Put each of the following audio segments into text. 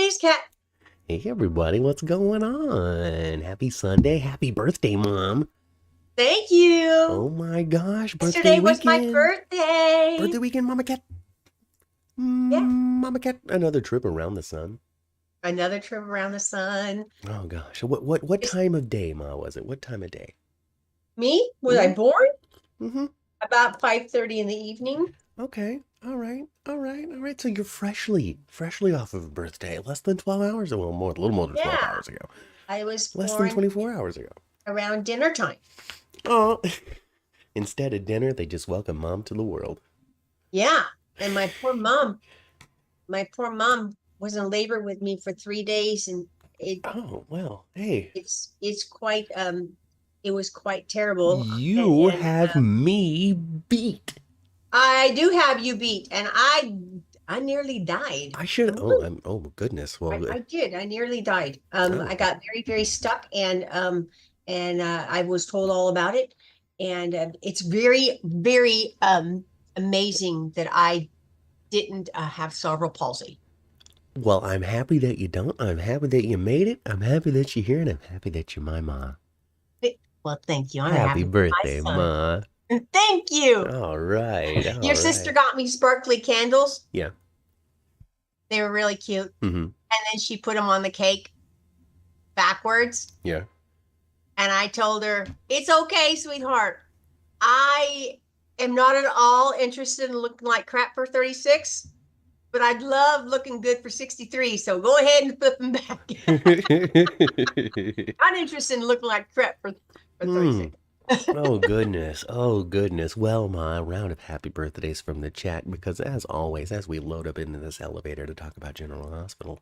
birthdays, Cat. Hey everybody, what's going on? Happy Sunday, happy birthday, Mom. Thank you. Oh my gosh, birthday Yesterday was my weekend. birthday. Birthday weekend, Mama Cat. Yeah. Mama Cat, another trip around the sun. Another trip around the sun. Oh gosh, what Just time of day, Ma, was it? What time of day? me? Was I Mm-hmm. born? Mm-hmm. About 5:30 in the evening. Okay. All right. All right. All right. So you're freshly off of a birthday. Less than 12 hours. Well, a little more than 12 Yeah. hours ago. I was Less than born 24 hours ago. around dinner time. Oh. Instead of dinner, they just welcome Mom to the world. Yeah. And my poor mom was in labor with me for 3 days, and Oh, well, hey. it's quite it was quite terrible. You have me beat. I do have you beat, and I nearly died. I should. Oh goodness. Well, I did. I nearly died. oh, I got very, very stuck, and I was told all about it. And it's very, very amazing that I didn't have cerebral palsy. well, I'm happy that you don't. I'm happy that you made it. I'm happy that you're here, and I'm happy that you're my Ma. Well, thank you. I'm Happy happy for my birthday, son. Ma. Thank you. All right. All Your sister right. got me sparkly candles. Yeah. They were really cute. Mm-hmm. And then she put them on the cake backwards. Yeah. And I told her, it's okay, sweetheart. I am not at all interested in looking like crap for 36, but I'd love looking good for 63. So go ahead and flip them back. Not interested in looking like crap for 36. Oh goodness. Oh goodness. Well, Ma, a round of happy birthdays from the chat because as always, as we load up into this elevator to talk about General Hospital,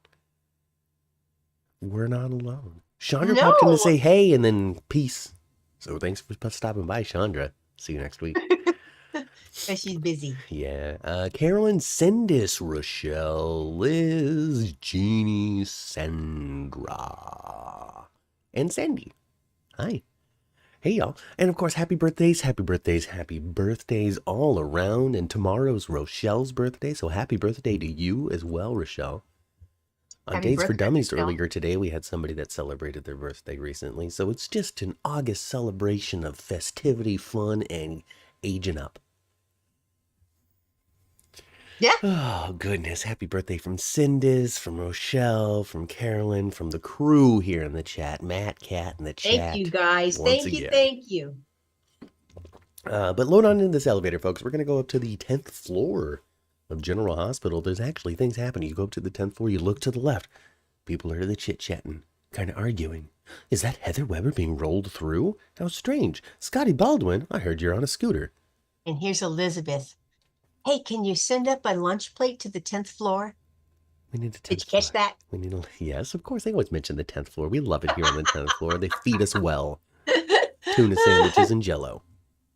we're not alone. Chandra popped in to say hey and then peace. So thanks for stopping by, Chandra. See you next week. Because she's busy. Yeah. Carolyn, Sendis, Rochelle, Liz, Jeannie, Sandra, and Sandy. Hi. Hey, y'all. And of course, happy birthdays, happy birthdays, happy birthdays all around. And tomorrow's Rochelle's birthday. So happy birthday to you as well, Rochelle. On Happy Days for birthday, Dummies Rochelle. earlier today, we had somebody that celebrated their birthday recently. So it's just an August celebration of festivity, fun, and aging up. Yeah. Oh, goodness. Happy birthday from Cindis, from Rochelle, from Carolyn, from the crew here in the chat. Matt, Cat in the chat. Thank you, guys. Thank you. Thank you. But load on into this elevator, folks. We're going to go up to the 10th floor of General Hospital. There's actually things happening. You go up to the 10th floor, you look to the left. People are the chit-chatting, kind of arguing. Is that Heather Weber being rolled through? How strange. Scotty Baldwin, I heard you're on a scooter. And here's Elizabeth. Hey, can you send up a lunch plate to the 10th floor? We need the 10th Did you catch that? We need yes, of course. They always mention the 10th floor. We love it here on the 10th floor. They feed us well. Tuna sandwiches and Jell-O.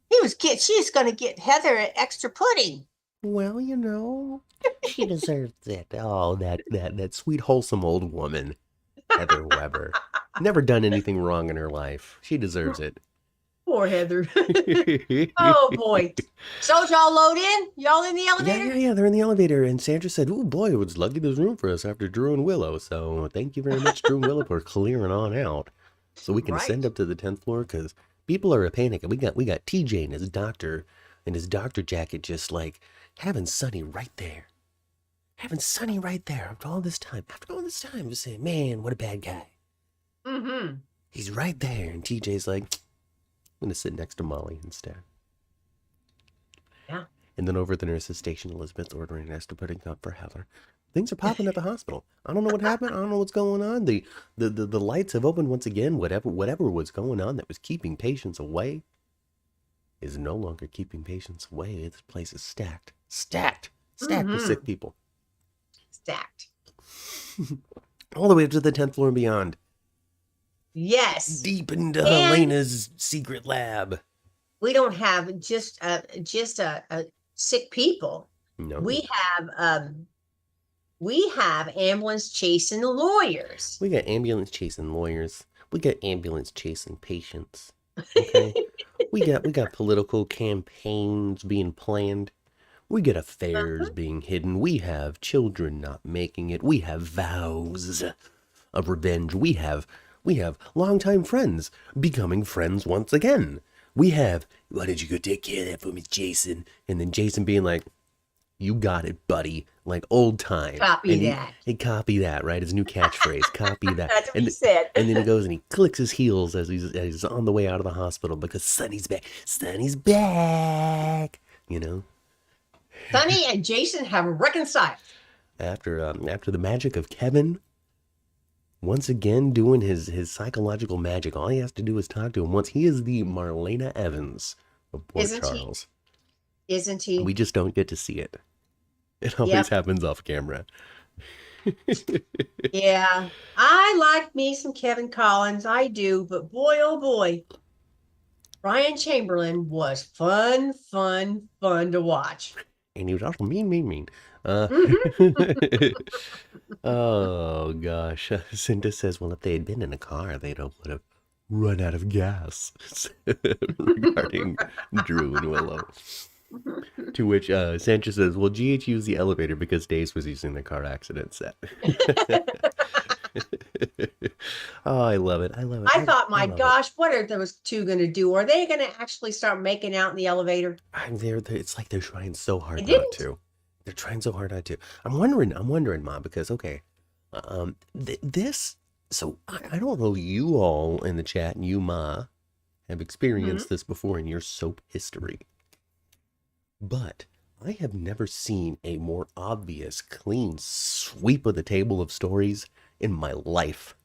He was kid. She's going to get Heather an extra pudding. Well, you know, she deserves it. Oh, that sweet, wholesome old woman, Heather Weber. Never done anything wrong in her life. She deserves it. Poor Heather. Oh, boy. So y'all load in? Y'all in the elevator? Yeah, they're in the elevator. And Sandra said, oh, boy, it was lucky there's room for us after Drew and Willow. So thank you very much, Drew and Willow, for clearing on out. So we can ascend up to the 10th floor because people are a panic. And we got TJ and his doctor jacket just like having Sonny right there. Having Sonny right there after all this time. Just saying, man, what a bad guy. Mm-hmm. He's right there. And TJ's like, I'm going to sit next to Molly instead. Yeah. And then over at the nurse's station, Elizabeth's ordering us to put in cup for Heather. Things are popping at the hospital. I don't know what happened. I don't know what's going on. The lights have opened once again. Whatever was going on that was keeping patients away is no longer keeping patients away. This place is stacked with sick people. Stacked. All the way up to the 10th floor and beyond. Yes. Deep into Helena's secret lab. We don't have just sick people. No. We have ambulance chasing lawyers. We got ambulance chasing lawyers. We got ambulance chasing patients. Okay. we got political campaigns being planned. We get affairs being hidden. We have children not making it. We have vows of revenge. We have longtime friends becoming friends once again. We have, why did you go take care of that for me, Jason? And then Jason being like, you got it, buddy. Like old time. Copy that. He copy that, right? His new catchphrase. Copy that. That's what he said. And then he goes and he clicks his heels as he's on the way out of the hospital because Sonny's back. Sonny's back. You know? Sonny and Jason have reconciled. After the magic of Kevin once again doing his psychological magic, all he has to do is talk to him once. He is the Marlena Evans of Port Charles. Isn't he? We just don't get to see it. It always happens off camera. Yeah. I like me some Kevin Collins. I do. But boy, oh boy. Ryan Chamberlain was fun to watch. And he was also mean. Oh, gosh. Cinda says, well, if they had been in a car, they would have run out of gas. Regarding Drew and Willow. To which Sanchez says, well, GH used the elevator because Dace was using the car accident set. Oh, I love it. I thought, my gosh, what are those two going to do? Are they going to actually start making out in the elevator? It's like they're trying so hard not to. They're trying so hard not to. I'm wondering, Mom, because, okay, this, so I don't know you all in the chat and you, Ma, have experienced this before in your soap history. But I have never seen a more obvious, clean sweep of the table of stories in my life.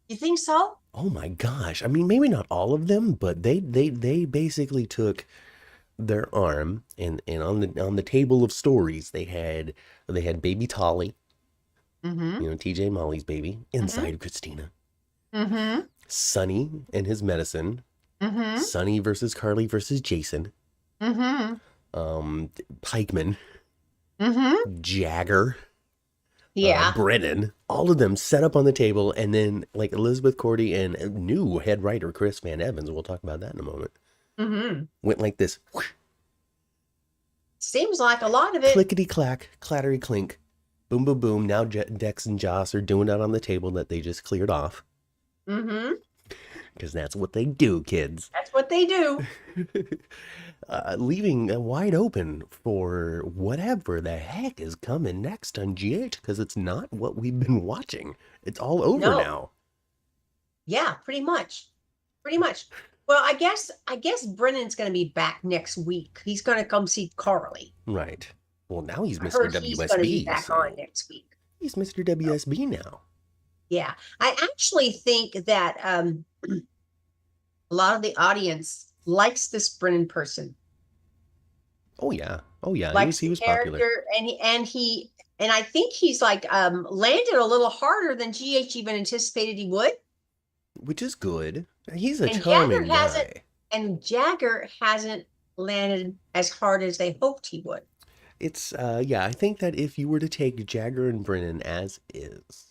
You think so? Oh my gosh. I mean, maybe not all of them, but they basically took their arm and on the table of stories they had baby Tolly, you know, TJ Molly's baby, inside Kristina. Sonny and his medicine. Sonny versus Carly versus Jason. Pikeman, Jagger, Brennan, all of them set up on the table, and then like Elizabeth Cordy and new head writer Chris Van Evans, we'll talk about that in a moment, went like this. Whoosh. Seems like a lot of it. Clickety clack, clattery clink, boom boom boom. Now Dex and Joss are doing that on the table that they just cleared off. Because that's what they do, kids. That's what they do. Leaving wide open for whatever the heck is coming next on GH, because it's not what we've been watching. It's all over now. Yeah, pretty much. Well, I guess Brennan's going to be back next week. He's going to come see Carly. Right. Well, now he's Mr. WSB. He's going to be back on next week. He's Mr. WSB now. Yeah, I actually think that a lot of the audience likes this Brennan person. Oh yeah. Likes he was character, popular, and I think he's like landed a little harder than GH even anticipated he would, which is good. He's a charming guy, and Jagger hasn't landed as hard as they hoped he would. It's I think that if you were to take Jagger and Brennan as is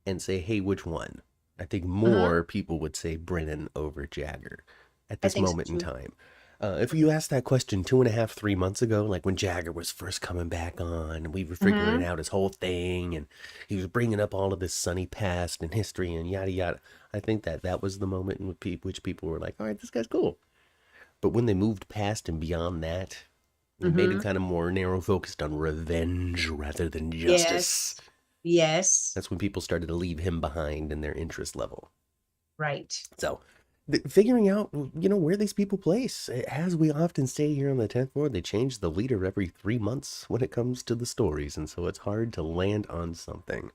and say, hey, which one? I think more people would say Brennan over Jagger at this moment in time. If you asked that question 2.5, 3 months ago, like when Jagger was first coming back on, and we were figuring out his whole thing, and he was bringing up all of this sunny past and history and yada yada, I think that was the moment in which people were like, all right, this guy's cool. But when they moved past and beyond that, and made it kind of more narrow focused on revenge rather than justice. Yes. That's when people started to leave him behind in their interest level. Right. So figuring out, where these people place. As we often say here on the 10th floor, they change the leader every 3 months when it comes to the stories. And so it's hard to land on something.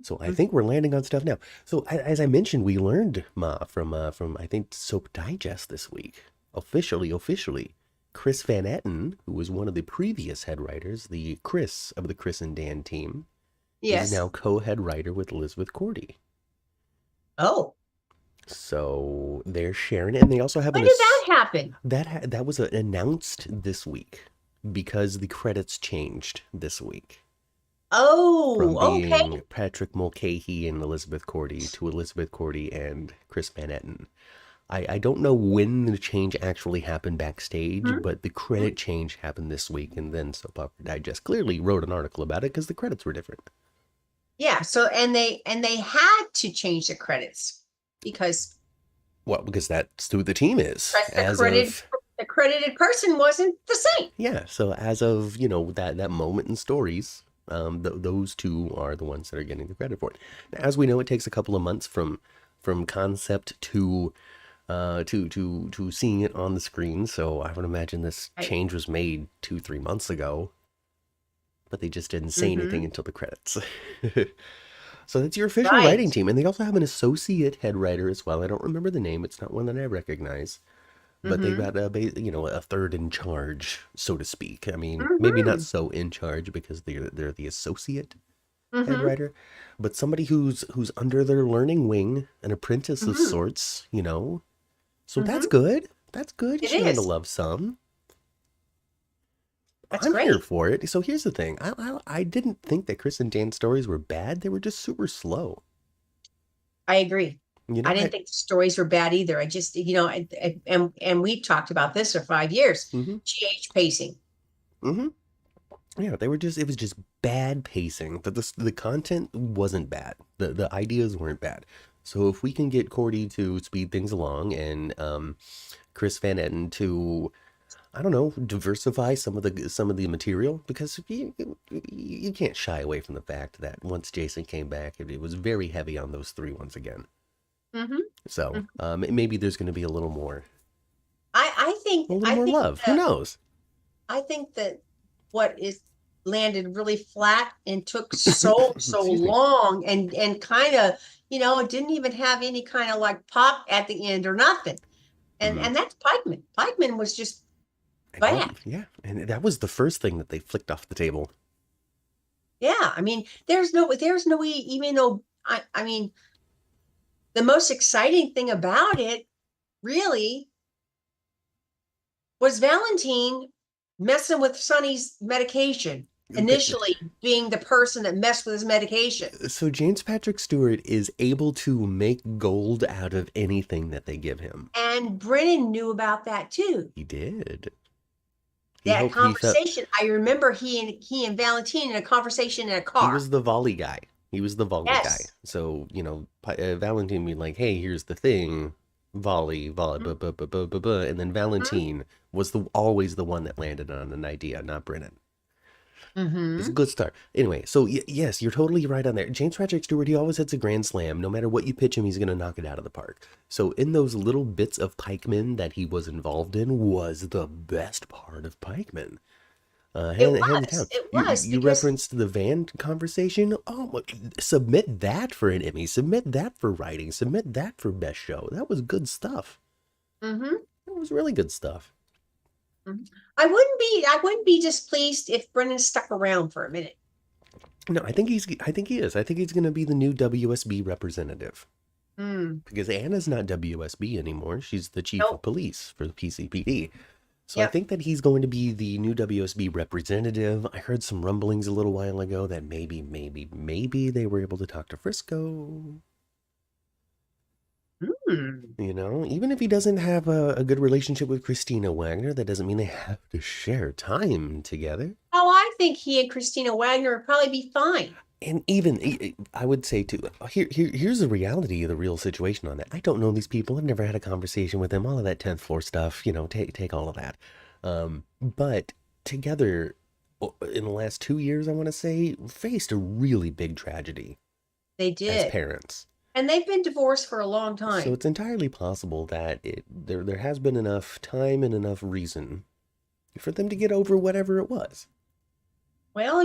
So I think we're landing on stuff now. So as I mentioned, we learned, Ma, from I think Soap Digest this week, officially, Chris Van Etten, who was one of the previous head writers, the Chris of the Chris and Dan team, is now co-head writer with Elizabeth Cordy. Oh. So they're sharing it, and they also have. When did that happen? That was announced this week because the credits changed this week. Oh, from being Patrick Mulcahy and Elizabeth Cordy to Elizabeth Cordy and Chris Van Etten. I don't know when the change actually happened backstage, Mhm. but the credit change happened this week, and then Soap Opera Digest clearly wrote an article about it because the credits were different. Yeah. So they had to change the credits because Well, because that's who the team is the as of credited person wasn't the same. yeah. So as of that moment in stories, those two are the ones that are getting the credit for it. Now, as we know, it takes a couple of months from concept to seeing it on the screen. So I would imagine this Right. change was made 2-3 months ago, but they just didn't say anything Mm-hmm. until the credits. So that's your official writing Right. team, and they also have an associate head writer as well. I don't remember the name; it's not one that I recognize, but they've Mm-hmm. got a third in charge, so to speak. I mean, maybe not Mm-hmm. so in charge because they're the associate head Mm-hmm. writer, but somebody who's under their learning wing, an apprentice of Mm-hmm. sorts. So that's Mm-hmm. good. That's good. You It should learn to is. love some. That's I'm here great. for it. So here's the thing. I didn't think that Chris and Dan's stories were bad. They were just super slow. I agree. You I know, didn't think the stories were bad either. I just, and we've talked about this for 5 years. mm-hmm, GH pacing. mm-hmm. Yeah, it was just bad pacing. The content wasn't bad. The ideas weren't bad. So if we can get Cordy to speed things along and Chris Van Etten to, I don't know, diversify some of the material, because you can't shy away from the fact that once Jason came back, it was very heavy on those three once again. Mm-hmm. So maybe there's going to be I think a little I more think love. Who that knows? I think that what is landed really flat and took so Excuse me. long and kind of, it didn't even have any kind of like pop at the end or nothing. And Mm, and that's Pikeman. Pikeman was just I know. bad. Yeah, and that was the first thing that they flicked off the table. Yeah, I mean, even though I mean, the most exciting thing about it really was Valentine messing with Sonny's medication, initially being the person that messed with his medication. So James Patrick Stewart is able to make gold out of anything that they give him. And Brennan knew about that too. He did. That He felt conversation, I remember he and Valentine in a conversation in a he car. was the volley guy. He was the volley guy. Yes. So Valentine be like, "Hey, here's the thing, volley, Mm-hmm. and then Valentine was always the one that landed on an idea, not Brennan. It's a Mm-hmm. good start. Anyway, so yes, you're totally right on there. James Patrick Stewart, he always hits a grand slam. No matter what you pitch him, he's going to knock it out of the park. So in those little bits of Pikeman that he was involved in was the best part of Pikeman. Hands down. It You was you because referenced the van conversation. Oh, submit that for an Emmy. Submit that for writing. Submit that for best show. That was good stuff. mm-hmm. That was really good stuff. Mm-hmm. I wouldn't be displeased if Brennan stuck around for a minute. No, I think he is. I think he's going to be the new WSB representative. Mm. Because Anna's not WSB anymore. She's the chief of Nope. police for the PCPD. So I Yep. think that he's going to be the new WSB representative. I heard some rumblings a little while ago that maybe they were able to talk to Frisco. Mm. Even if he doesn't have a good relationship with Kristina Wagner, that doesn't mean they have to share time together. Oh, I think he and Kristina Wagner would probably be fine. And even I would say too, here's the reality of the real situation on that. I don't know these people. I've never had a conversation with them. All of that 10th floor stuff, take all of that. But together, in the last 2 years, I want to say, faced a really big tragedy They as did. parents. And they've been divorced for a long So time. it's entirely possible that there has been enough time and enough reason for them to get over whatever it was. Well,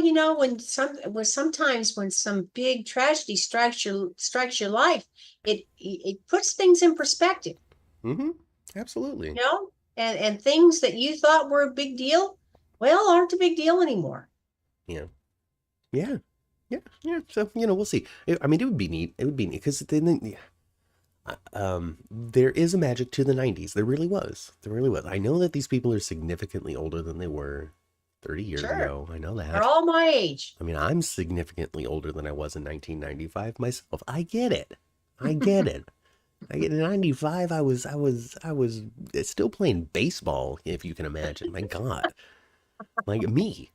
sometimes when some big tragedy strikes your life, it puts things in perspective, Mm-hmm. Absolutely. and things that you thought were a big deal, well, aren't a big deal anymore. Yeah. Yeah. Yeah. Yeah. So, we'll see. I mean, it would be neat. It would be neat because then, there is a magic to the 90s. There really was. There really was. I know that these people are significantly older than they were 30 years Sure, ago. I know they're that. all my age. I mean, I'm significantly older than I was in 1995 myself. I get it. I get it. In '95, I was still playing baseball, if you can imagine. My God, like me,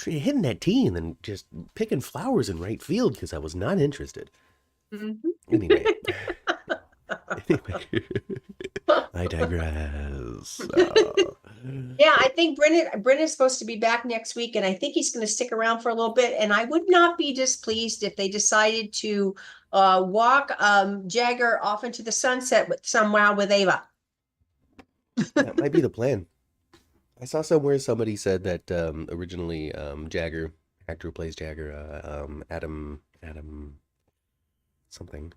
hitting that tee and then just picking flowers in right field because I was not interested. Mhm. Anyway, anyway, I digress. Yeah, I think Brendan's supposed to be back next week, and I think he's going to stick around for a little bit. And I would not be displeased if they decided to walk Jagger off into the sunset somehow with Ava. That might be the plan. I saw somewhere somebody said that originally Jagger, actor who plays Jagger, Adam something,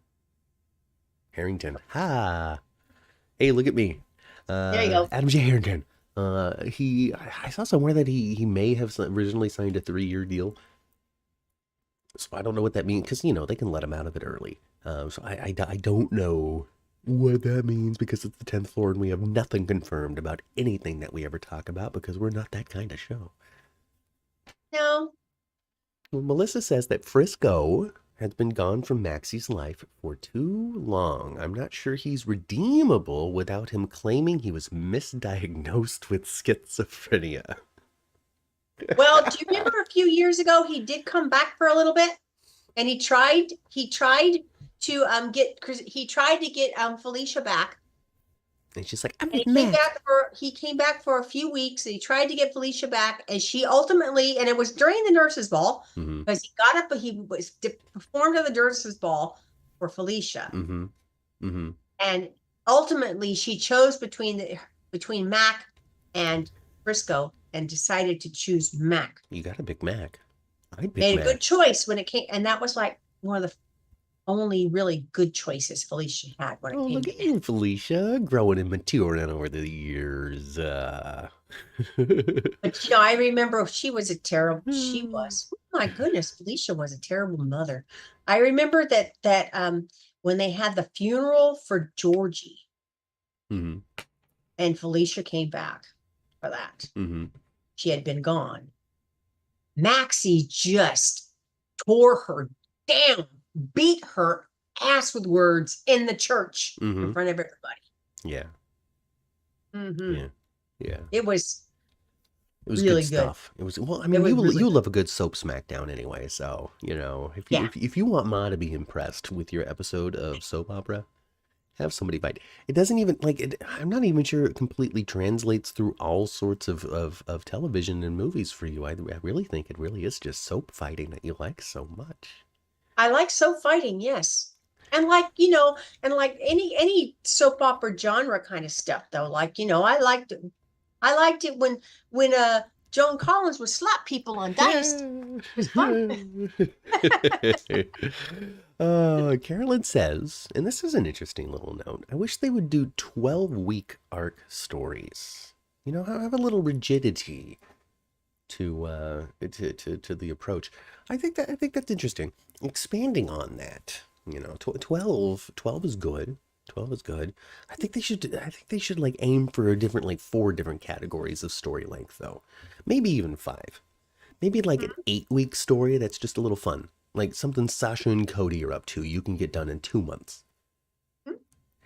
Harrington. Ha! Hey, look at me. There you go. Adam J. Harrington. I saw somewhere that he may have originally signed a 3-year deal. So I don't know what that means because, they can let him out of it early. So I don't know what that means because it's the 10th floor and we have nothing confirmed about anything that we ever talk about because we're not that kind of show. No. Well, Melissa says that Frisco has been gone from Maxie's life for too long. I'm not sure he's redeemable without him claiming he was misdiagnosed with schizophrenia. Well, do you remember a few years ago he did come back for a little bit, and he tried to get Felicia back. And she's like, I'm and he came back for a few weeks, and he tried to get Felicia back, and she ultimately, and it was during the nurses' ball, because he got up, he performed at the nurses' ball for Felicia, and ultimately she chose between Mac and Frisco, and decided to choose Mac. You got a Big Mac. Made a good choice when it came, and that was like one of the only really good choices Felicia had when it came. Look at you, Felicia, growing and maturing over the years. But I remember she was my goodness, Felicia was a terrible mother. I remember that when they had the funeral for Georgie, and Felicia came back for that. She had been gone. Maxie just tore her down, beat her ass with words in the church in front of everybody. Yeah. Yeah. It was really good stuff. It was, well, I mean, you love a good soap smackdown anyway, so, if you want Ma to be impressed with your episode of soap opera, have somebody fight. It doesn't even, I'm not even sure it completely translates through all sorts of television and movies for you. I really think it really is just soap fighting that you like so much. I like soap fighting, yes. And any soap opera genre kind of stuff though. I liked it when Joan Collins would slap people on dice. It was fun. Carolyn says, and this is an interesting little note, I wish they would do 12-week arc stories. Have a little rigidity to the approach. I think that's interesting. Expanding on that, 12 is good. 12 is good. I think they should aim for a different 4 different categories of story length though. Maybe even 5. Maybe an 8-week story that's just a little fun. Like something Sasha and Cody are up to, you can get done in 2 months.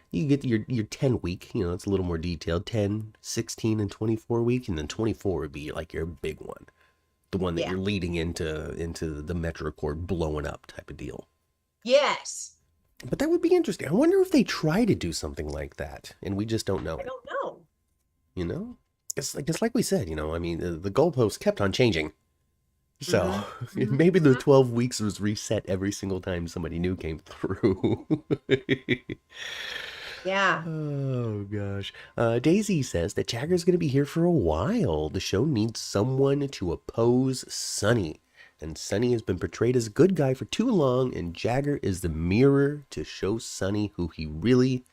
You get your 10-week, it's a little more detailed, 10, 16, and 24 week, and then 24 would be your big one. The one that you're leading into the Metrocord blowing up type of deal. Yes. But that would be interesting. I wonder if they try to do something like that, and we just don't know. I don't know. It's like we said, I mean, the goalposts kept on changing. So maybe the 12 weeks was reset every single time somebody new came through. Yeah. Oh, gosh. Daisy says that Jagger's going to be here for a while. The show needs someone to oppose Sonny. And Sonny has been portrayed as a good guy for too long, and Jagger is the mirror to show Sonny who he really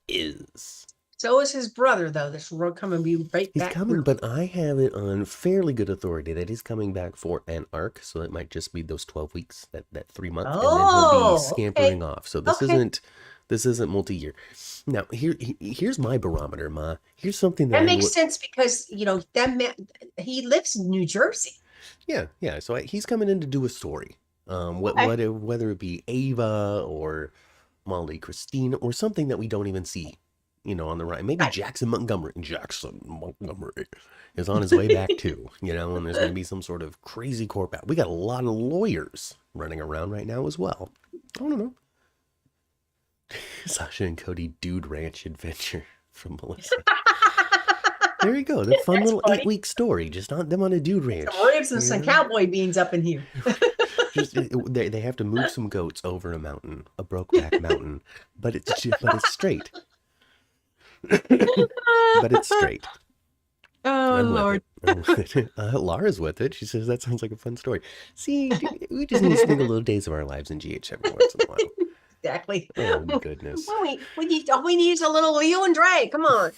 is. So is his brother, though. This will come and be right back. He's coming, but I have it on fairly good authority that he's coming back for an arc, so it might just be those 12 weeks, that 3 months, and then he'll be scampering off. So this isn't multi-year. Now, here's my barometer, Ma. Here's something that makes sense because that man, he lives in New Jersey. Yeah. So he's coming in to do a story. Okay. Whether it be Ava or Molly, Kristina, or something that we don't even see, on the right. Maybe Right. Jackson Montgomery. Jackson Montgomery is on his way back too, and there's going to be some sort of crazy court battle. We got a lot of lawyers running around right now as well. I don't know. Sasha and Cody Dude Ranch Adventure from Melissa. There you go. The fun little funny. 8-week story. Just on them on a dude ranch. Some ribs and some cowboy beans up in here. Just they have to move some goats over a mountain, a brokeback mountain, but it's straight. But it's straight. Oh, I'm Lord. with it. Laura's with it. She says that sounds like a fun story. See, we just need to spend a little days of our lives in GH every once in a while. Exactly. Oh goodness. Well, we need is a little Leo and Dre. Come on.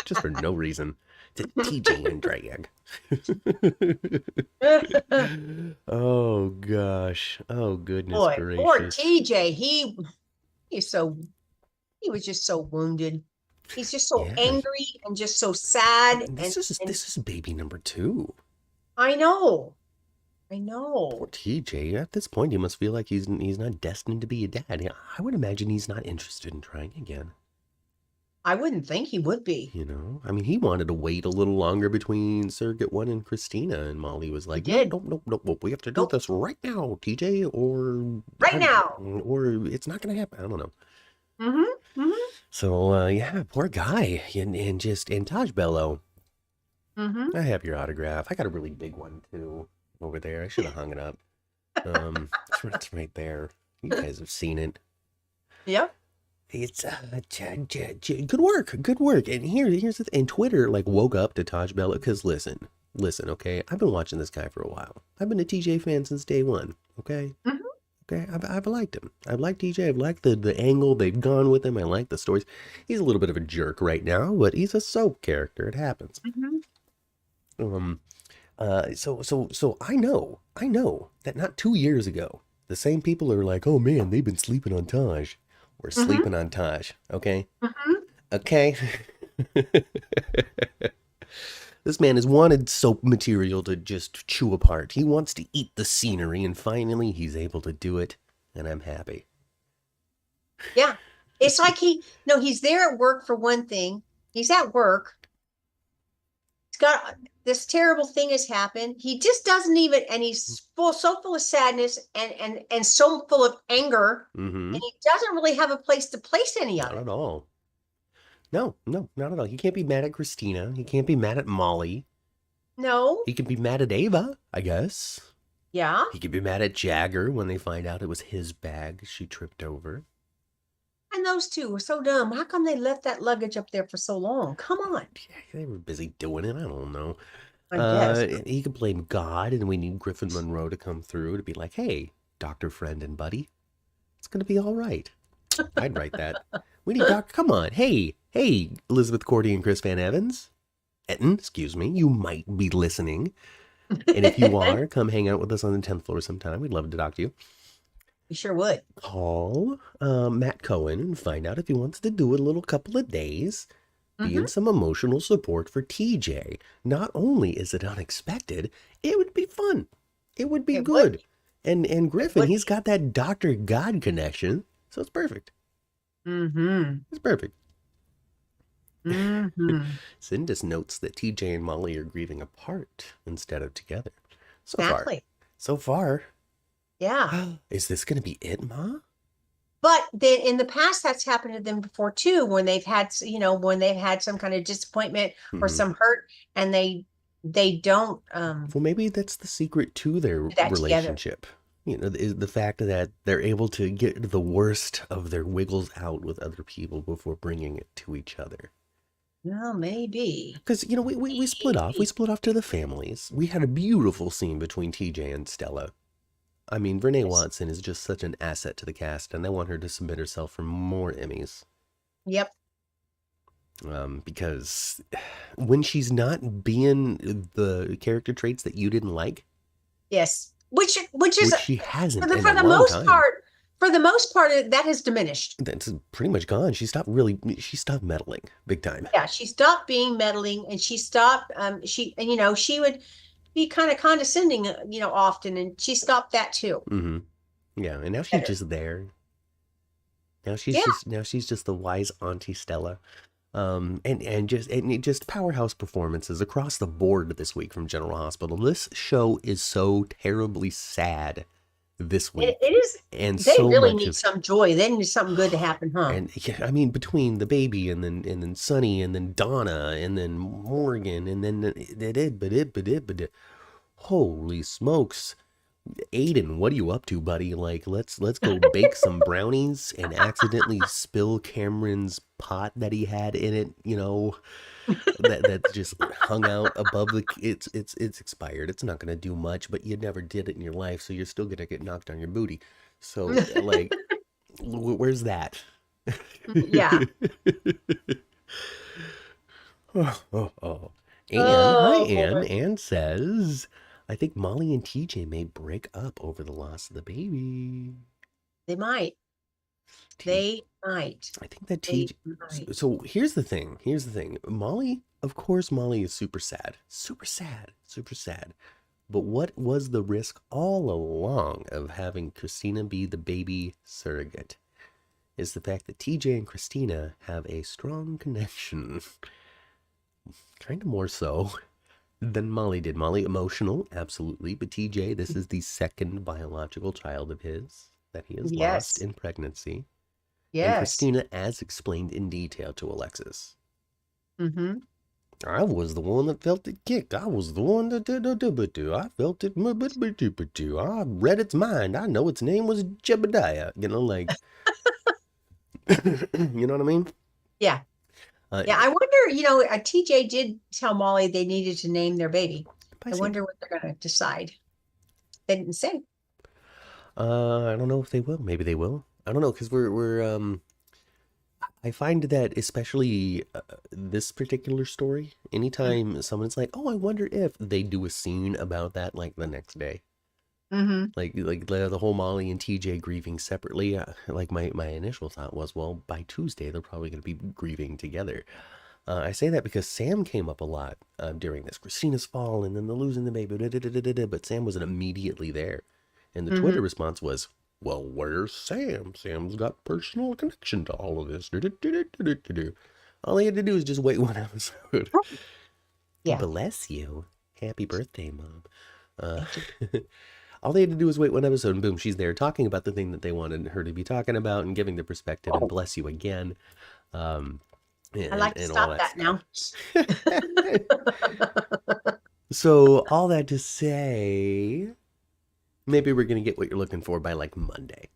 Just for no reason. It's a TJ and drag. Oh gosh. Oh goodness Boy, gracious. poor TJ. He was just so wounded. He's just so angry and just so sad. This is baby number 2. I know. Poor TJ. At this point, he must feel like he's not destined to be a dad. I would imagine he's not interested in trying again. I wouldn't think he would be. I mean, he wanted to wait a little longer between Surrogate 1 and Kristina, and Molly was like, "No, we have to do this right now, TJ, or right now, or it's not going to happen." I don't know. Mm-hmm. So, yeah, poor guy, and Taj Bello. Mm-hmm. I have your autograph. I got a really big one too over there. I should have hung it up. It's right there. You guys have seen it. Yep. It's good work. And here's the thing. And Twitter woke up to Taj Bello because listen, okay. I've been watching this guy for a while. I've been a TJ fan since day one. Okay. Mm-hmm. Okay. I've liked him. I've liked TJ. I've liked the angle they've gone with him. I like the stories. He's a little bit of a jerk right now, but he's a soap character. It happens. Mm-hmm. So I know that not 2 years ago, the same people are like, "Oh man, they've been sleeping on Taj." We're sleeping on Taj, okay? Mm-hmm. Okay? This man has wanted soap material to just chew apart. He wants to eat the scenery, and finally he's able to do it, and I'm happy. Yeah. It's like he's there at work for one thing. He's at work. He's got this terrible thing has happened. He just doesn't even, and he's so full of sadness and so full of anger, Mm-hmm. and he doesn't really have a place to place any of it. Not at all. No, not at all. He can't be mad at Kristina. He can't be mad at Molly. No. He can be mad at Ava, I guess. Yeah. He could be mad at Jagger when they find out it was his bag she tripped over. And those two were so dumb. How come they left that luggage up there for so long? Come on. Yeah, they were busy doing it. I don't know. I guess. He could blame God, and we need Griffin Monroe to come through to be like, "Hey, Dr. Friend and Buddy, it's going to be all right." I'd write that. We need Doc. Come on. Hey, Elizabeth Cordy and Chris Van Evans. Etten, excuse me. You might be listening. And if you are, come hang out with us on the 10th floor sometime. We'd love to talk to you. You sure would. Call Matt Cohen and find out if he wants to do a little couple of days. Being some emotional support for TJ. Not only is it unexpected, it would be fun. It would be good. And Griffin, he's got that Dr. God connection, so it's perfect. Mm-hmm. It's perfect. Mm-hmm. Cindus notes that TJ and Molly are grieving apart instead of together. So far. Yeah. Is this going to be it, Ma? But then in the past, that's happened to them before too, when they've had, some kind of disappointment or some hurt, and they don't. Well, maybe that's the secret to their relationship. Together. Is the fact that they're able to get the worst of their wiggles out with other people before bringing it to each other. Well, maybe. Because, we split off. We split off to the families. We had a beautiful scene between TJ and Stella. I mean, Vernee Watson is just such an asset to the cast, and I want her to submit herself for more Emmys. Yep. Because when she's not being the character traits that you didn't like. Yes. Which she hasn't for the most part, that has diminished. That's pretty much gone. She stopped meddling big time. Yeah, she stopped being meddling, and she stopped. She would be kind of condescending, often, and she stopped that too. Mm-hmm. Yeah, and now she's Better. just there. Yeah, Now she's just the wise Auntie Stella. And just powerhouse performances across the board this week from General Hospital. This show is so terribly sad this it week, is. and They so really much need of some joy. They need something good to happen, huh? and yeah, I mean between the baby and then Sonny and then Donna and then Morgan and then holy smokes. Aiden, what are you up to, buddy? Like, let's go bake some brownies and accidentally spill Cameron's pot that he had in it. That just hung out above the. It's expired. It's not gonna do much, but you never did it in your life, so you're still gonna get knocked on your booty. So, like, where's that? Yeah. Oh. Hi, Oh Anne. boy, Anne says, I think Molly and TJ may break up over the loss of the baby. they might. T- They might. I think that They TJ. might. So here's the thing. Molly, of course, Molly is super sad. Super sad. Super sad. But what was the risk all along of having Kristina be the baby surrogate? Is the fact that TJ and Kristina have a strong connection. Kind of more so than Molly did. Molly emotional, absolutely. But TJ, this is the second biological child of his that he has lost Yes. in pregnancy. And Yes. Kristina, as explained in detail to Alexis. Mm-hmm. I was the one that felt it kick. I was the one that did. I felt it. I read its mind. I know its name was Jebediah. Like, you know what I mean? Yeah. Yeah. I wonder, TJ did tell Molly they needed to name their baby. I wonder what they're going to decide. They didn't say. I don't know if they will. Maybe they will. I don't know, because I find that especially this particular story, anytime someone's like, "Oh, I wonder if," they do a scene about that like the next day. Mm-hmm. Like the whole Molly and TJ grieving separately. Like my initial thought was, well, by Tuesday they're probably going to be grieving together. I say that because Sam came up a lot during this Kristina's fall and then the losing the baby, but Sam wasn't immediately there, and the Twitter response was, "Well, where's Sam? Sam's got personal connection to all of this." All he had to do is just wait one episode. Yeah. Bless you. Happy birthday, Mom. All they had to do was wait one episode, and boom, she's there talking about the thing that they wanted her to be talking about and giving the perspective, and bless you again. I like to stop that now. So, all that to say, maybe we're going to get what you're looking for by like Monday.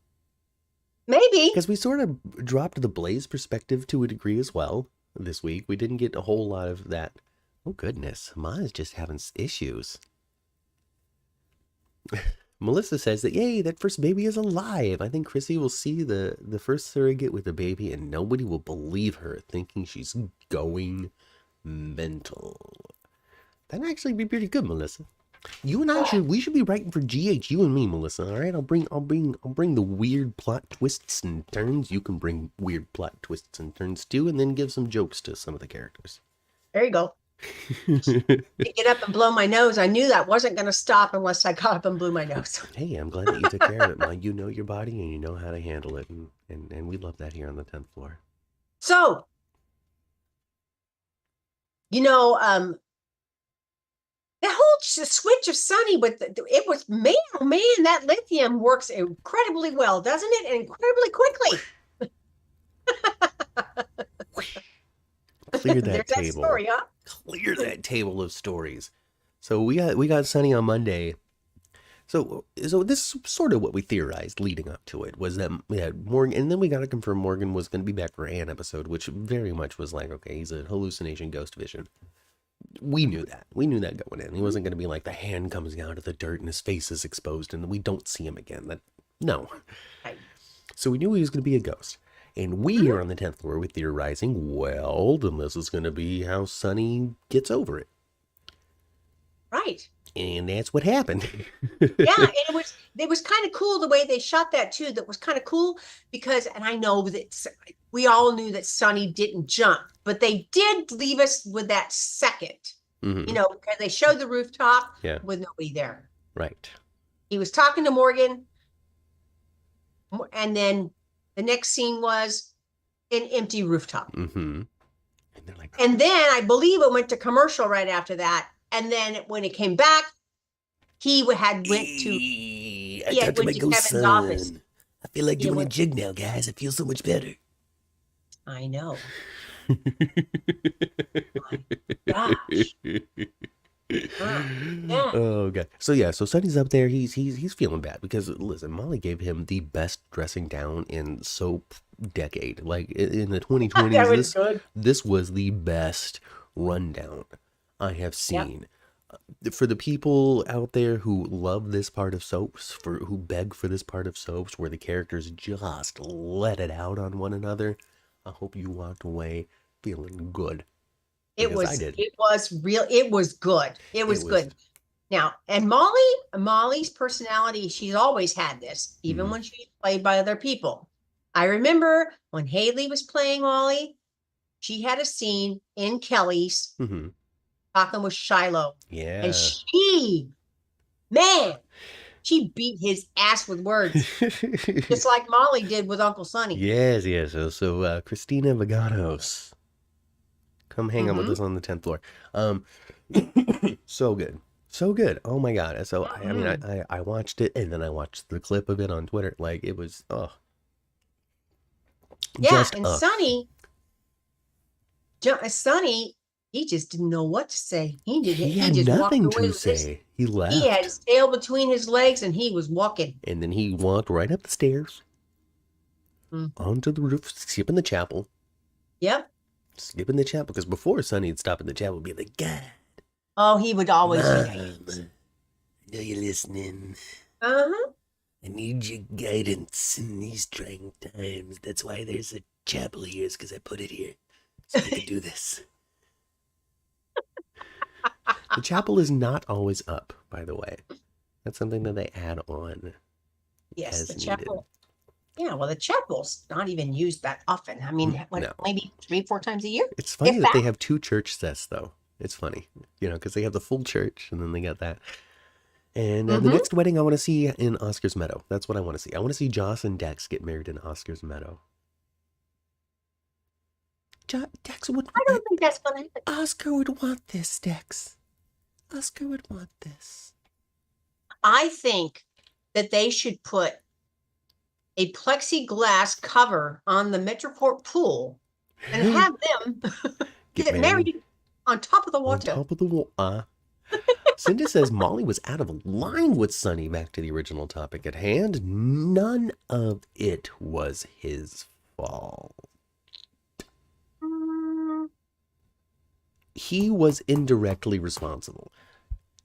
Maybe. Because we sort of dropped the Blaze perspective to a degree as well this week. We didn't get a whole lot of that. Oh, goodness. Ma's just having issues. Melissa says that, yay, that first baby is alive. I think Chrissy will see the first surrogate with the baby and nobody will believe her, thinking she's going mental. That'd actually be pretty good, Melissa. You and I we should be writing for GH, you and me, Melissa. All right, I'll bring the weird plot twists and turns. You can bring weird plot twists and turns too, and then give some jokes to some of the characters. There you go. Get up and blow my nose. I knew that wasn't going to stop unless I got up and blew my nose. Hey, I'm glad that you took care of it, Ma. You know your body and you know how to handle it, and we love that here on the 10th floor. So, the whole switch of Sunny it was, man, oh man, that lithium works incredibly well, doesn't it? And incredibly quickly. Clear that table. That story, huh? Clear that table of stories. So we got Sunny on Monday. So this is sort of what we theorized leading up to it, was that we had Morgan, and then we got to confirm Morgan was going to be back for an episode, which very much was like, okay, he's a hallucination ghost vision. We knew that. We knew that going in. He wasn't going to be like the hand comes out of the dirt and his face is exposed and we don't see him again. No. So we knew he was going to be a ghost. And we here on the 10th floor were theorizing, well, then this is going to be how Sunny gets over it. Right. And that's what happened. Yeah, and it was kind of cool the way they shot that too. That was kind of cool because, and I know that we all knew that Sunny didn't jump, but they did leave us with that second. Mm-hmm. You know, because they showed the rooftop Yeah. with nobody there. Right. He was talking to Morgan, and then the next scene was an empty rooftop. Mm-hmm. And they're like, and then I believe it went to commercial right after that. And then when it came back, he had went to I talked to my ghost Kevin's son. office. I feel like doing a jig now, guys. I feel so much better. I know. My gosh. Oh god. So Sonny's up there. He's feeling bad because listen, Molly gave him the best dressing down in soap decade. Like in the 2020s, this was the best rundown I have seen. For the people out there who love this part of soaps, who beg for this part of soaps where the characters just let it out on one another, I hope you walked away feeling good. It was good. It was good. Now, and Molly's personality, she's always had this, even when she's played by other people. I remember when Haley was playing Molly, she had a scene in Kelly's talking with Shiloh. Yeah. And she beat his ass with words. Just like Molly did with Uncle Sonny. Yes. So Kristina Vaganos. Come hang out with us on the 10th floor. So good. So good. Oh my God. So I mean, I watched it and then I watched the clip of it on Twitter. Like it was, Yeah, and Sonny, he just didn't know what to say. He had just nothing to say. He left. He had his tail between his legs and he was walking. And then he walked right up the stairs, onto the roof, skipping the chapel. Yep. Skipping the chapel, because before Sonny would stop at the chapel and be like, God. Oh, he would always Mom, I know you're listening. Uh-huh. I need your guidance in these trying times. That's why there's a chapel here, is because I put it here. So I can do this. The chapel is not always up, by the way. That's something that they add on. Yes, the chapel. Yeah, well, the chapel's not even used that often. I mean, maybe 3-4 times a year. It's funny that they have 2 church sets, though. It's funny, because they have the full church, and then they got that. And the next wedding I want to see in Oscar's Meadow. That's what I want to see. I want to see Joss and Dex get married in Oscar's Meadow. Dex would. I don't think that's going to happen. Oscar would want this, Dex. Oscar would want this. I think that they should put a plexiglass cover on the Metroport pool and have them get married on top of the water. On top of the water. Cindy says Molly was out of line with Sonny. Back to the original topic at hand. None of it was his fault. He was indirectly responsible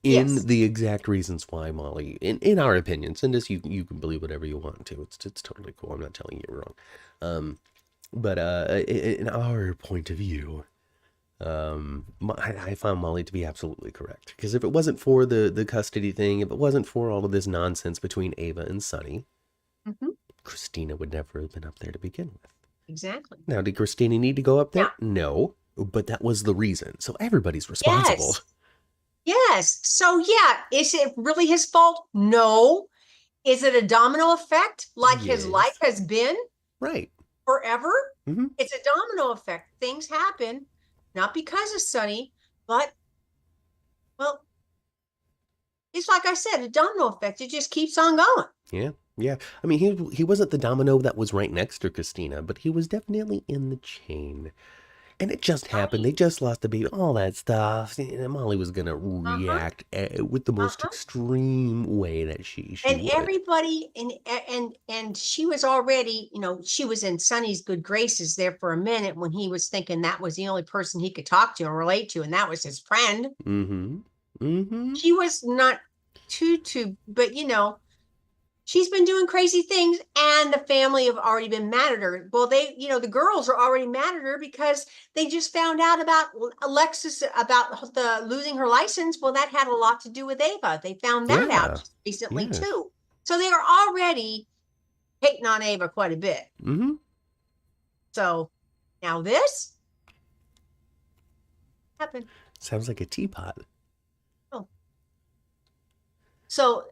in the exact reasons why Molly, in our opinion, Cindy, you can believe whatever you want to. It's totally cool. I'm not telling you you're wrong. But in our point of view, I found Molly to be absolutely correct. Because if it wasn't for the custody thing, if it wasn't for all of this nonsense between Ava and Sonny, Kristina would never have been up there to begin with. Exactly. Now, did Kristina need to go up there? Yeah. No, but that was the reason. So everybody's responsible. Yes. So is it really his fault? No. Is it a domino effect like his life has been? Right. Forever? It's a domino effect. Things happen. Not because of Sonny, but, well, it's like I said, a domino effect. It just keeps on going. Yeah. I mean, he wasn't the domino that was right next to Kristina, but he was definitely in the chain. And it just happened. They just lost the baby, all that stuff. And Molly was going to react with the most extreme way that she and would. Everybody, and she was already, she was in Sonny's good graces there for a minute when he was thinking that was the only person he could talk to and relate to, and that was his friend. She was not too, but she's been doing crazy things, and the family have already been mad at her. Well, the girls are already mad at her because they just found out about Alexis, about the losing her license. Well, that had a lot to do with Ava. They found that out recently too. So they are already hating on Ava quite a bit. So now this happened. Sounds like a teapot. Oh. So,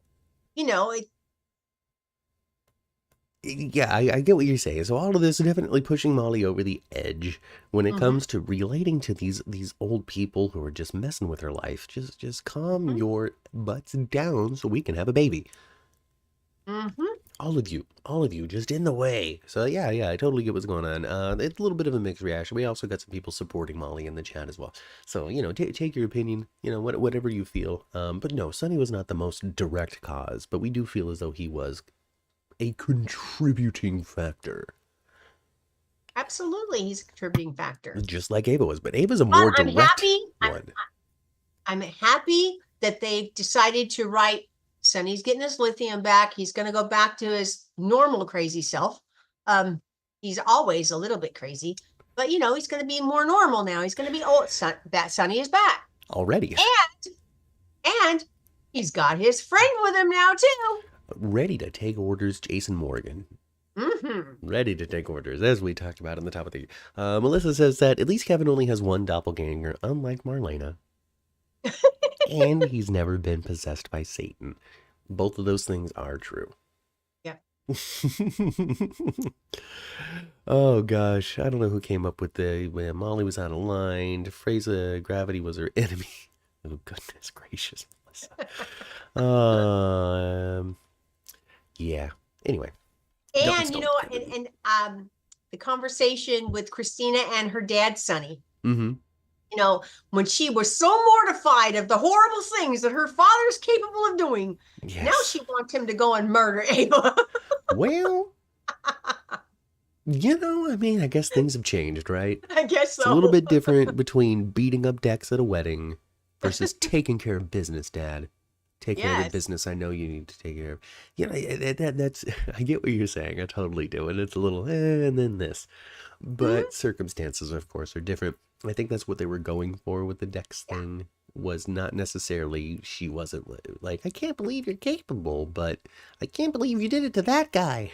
Yeah, I get what you're saying. So all of this is definitely pushing Molly over the edge when it comes to relating to these old people who are just messing with her life. Just calm your butts down so we can have a baby. All of you, just in the way. So yeah, I totally get what's going on. It's a little bit of a mixed reaction. We also got some people supporting Molly in the chat as well. So take your opinion, whatever you feel. But no, Sonny was not the most direct cause, but we do feel as though he was a contributing factor. Absolutely, he's a contributing factor. Just like Ava was, but Ava's a more direct one. I'm happy that they've decided to write, Sonny's getting his lithium back. He's going to go back to his normal crazy self. He's always a little bit crazy, but he's going to be more normal now. He's going to be old. That Sonny is back already. And he's got his friend with him now too. Ready to take orders, Jason Morgan. Ready to take orders, as we talked about in the top of the... Melissa says that at least Kevin only has one doppelganger, unlike Marlena. And he's never been possessed by Satan. Both of those things are true. Yeah. Oh, gosh. I don't know who came up with when Molly was out of line. Fraser, gravity was her enemy. Oh, goodness gracious, Melissa. Yeah. Anyway. And the conversation with Kristina and her dad, Sonny. When she was so mortified of the horrible things that her father's capable of doing, now she wants him to go and murder Ava. Well, I guess things have changed, right? I guess so. It's a little bit different between beating up Dex at a wedding versus taking care of business, Dad. Take care of the business I know you need to take care of. That's I get what you're saying. I totally do. And it's a little, and then this. But circumstances, of course, are different. I think that's what they were going for with the Dex thing. Was not necessarily, she wasn't like, I can't believe you're capable, but I can't believe you did it to that guy.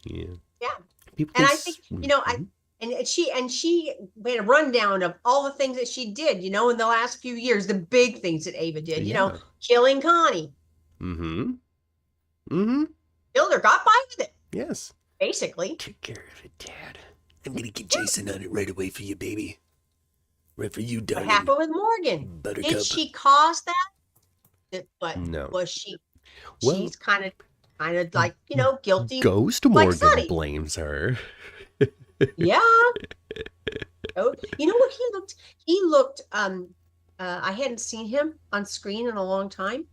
Yeah. People and I think, And she made a rundown of all the things that she did, in the last few years, the big things that Ava did, killing Connie. Killed her, got by with it. Yes. Basically. Take care of it, Dad. I'm going to get Jason on it right away for you, baby. Right for you, darling. What happened with Morgan? Buttercup. Did she cause that? But no. Was she? Well, she's kind of like, guilty. Ghost Morgan like blames her. Yeah. Oh, you know what he looked I hadn't seen him on screen in a long time.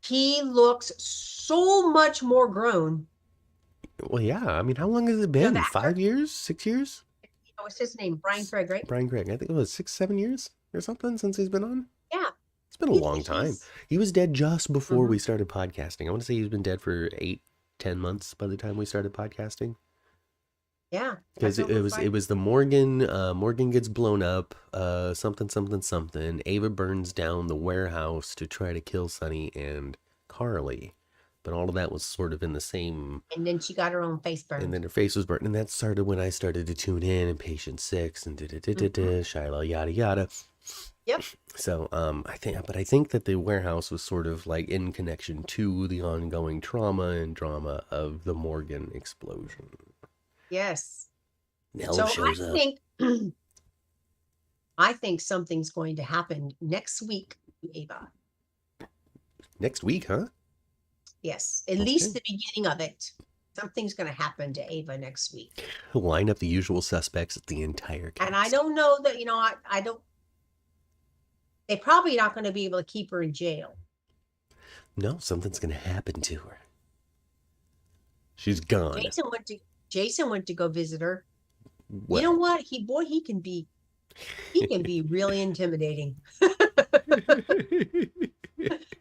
He looks so much more grown. Well, yeah. I mean, how long has it been? 5 years? 6 years? What's his name? Brian Craig, right? Brian Craig. I think it was 6, 7 years or something since he's been on. Yeah. It's been a long time. He was dead just before we started podcasting. I want to say he's been dead for 8, 10 months by the time we started podcasting. Yeah. Because it was the Morgan gets blown up, something. Ava burns down the warehouse to try to kill Sonny and Carly. But all of that was sort of in the same... And then she got her own face burned. And then her face was burnt. And that started when I started to tune in and Patient 6 and Shiloh, yada, yada. Yep. So, I think that the warehouse was sort of like in connection to the ongoing trauma and drama of the Morgan explosion. Yes. Nell shows up. I think something's going to happen next week, Ava. Next week, huh? Yes, at least the beginning of it. Something's going to happen to Ava next week. Line up the usual suspects at the entire cast. And I don't know that, I don't. They're probably not going to be able to keep her in jail. No, something's going to happen to her. She's gone. Jason went to go visit her. Well, you know what? He can be really intimidating.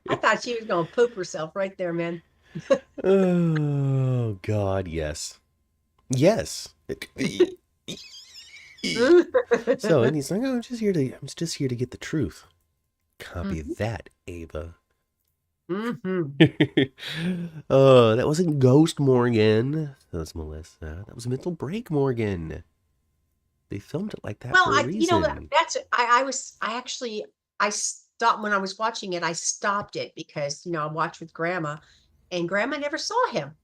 I thought she was going to poop herself right there, man. Oh God, yes. So, and he's like, "Oh, I'm just here to get the truth." Copy that, Ava. Oh, that wasn't Ghost Morgan. That was Melissa. That was Mental Break Morgan. They filmed it like that Well, for a reason. I stopped when I was watching it. I stopped it because I watched with Grandma, and Grandma never saw him.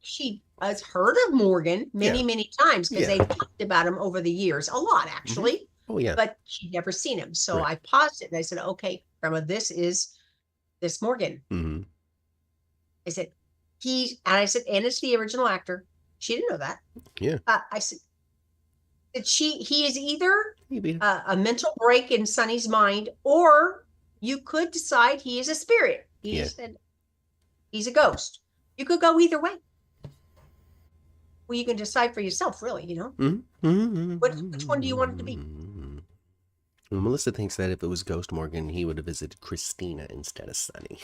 She has heard of Morgan many times because they've talked about him over the years, a lot actually. Oh yeah. But she'd never seen him. So Right. I paused it and I said, "Okay, Grandma, this is this Morgan." I said, and it's the original actor. She didn't know that. Yeah. I said that he is either Maybe. a mental break in Sonny's mind, or you could decide he is a spirit. He's a ghost. You could go either way. Well, you can decide for yourself, really. Which one do you want it to be? Well, Melissa thinks that if it was Ghost Morgan, he would have visited Kristina instead of Sonny.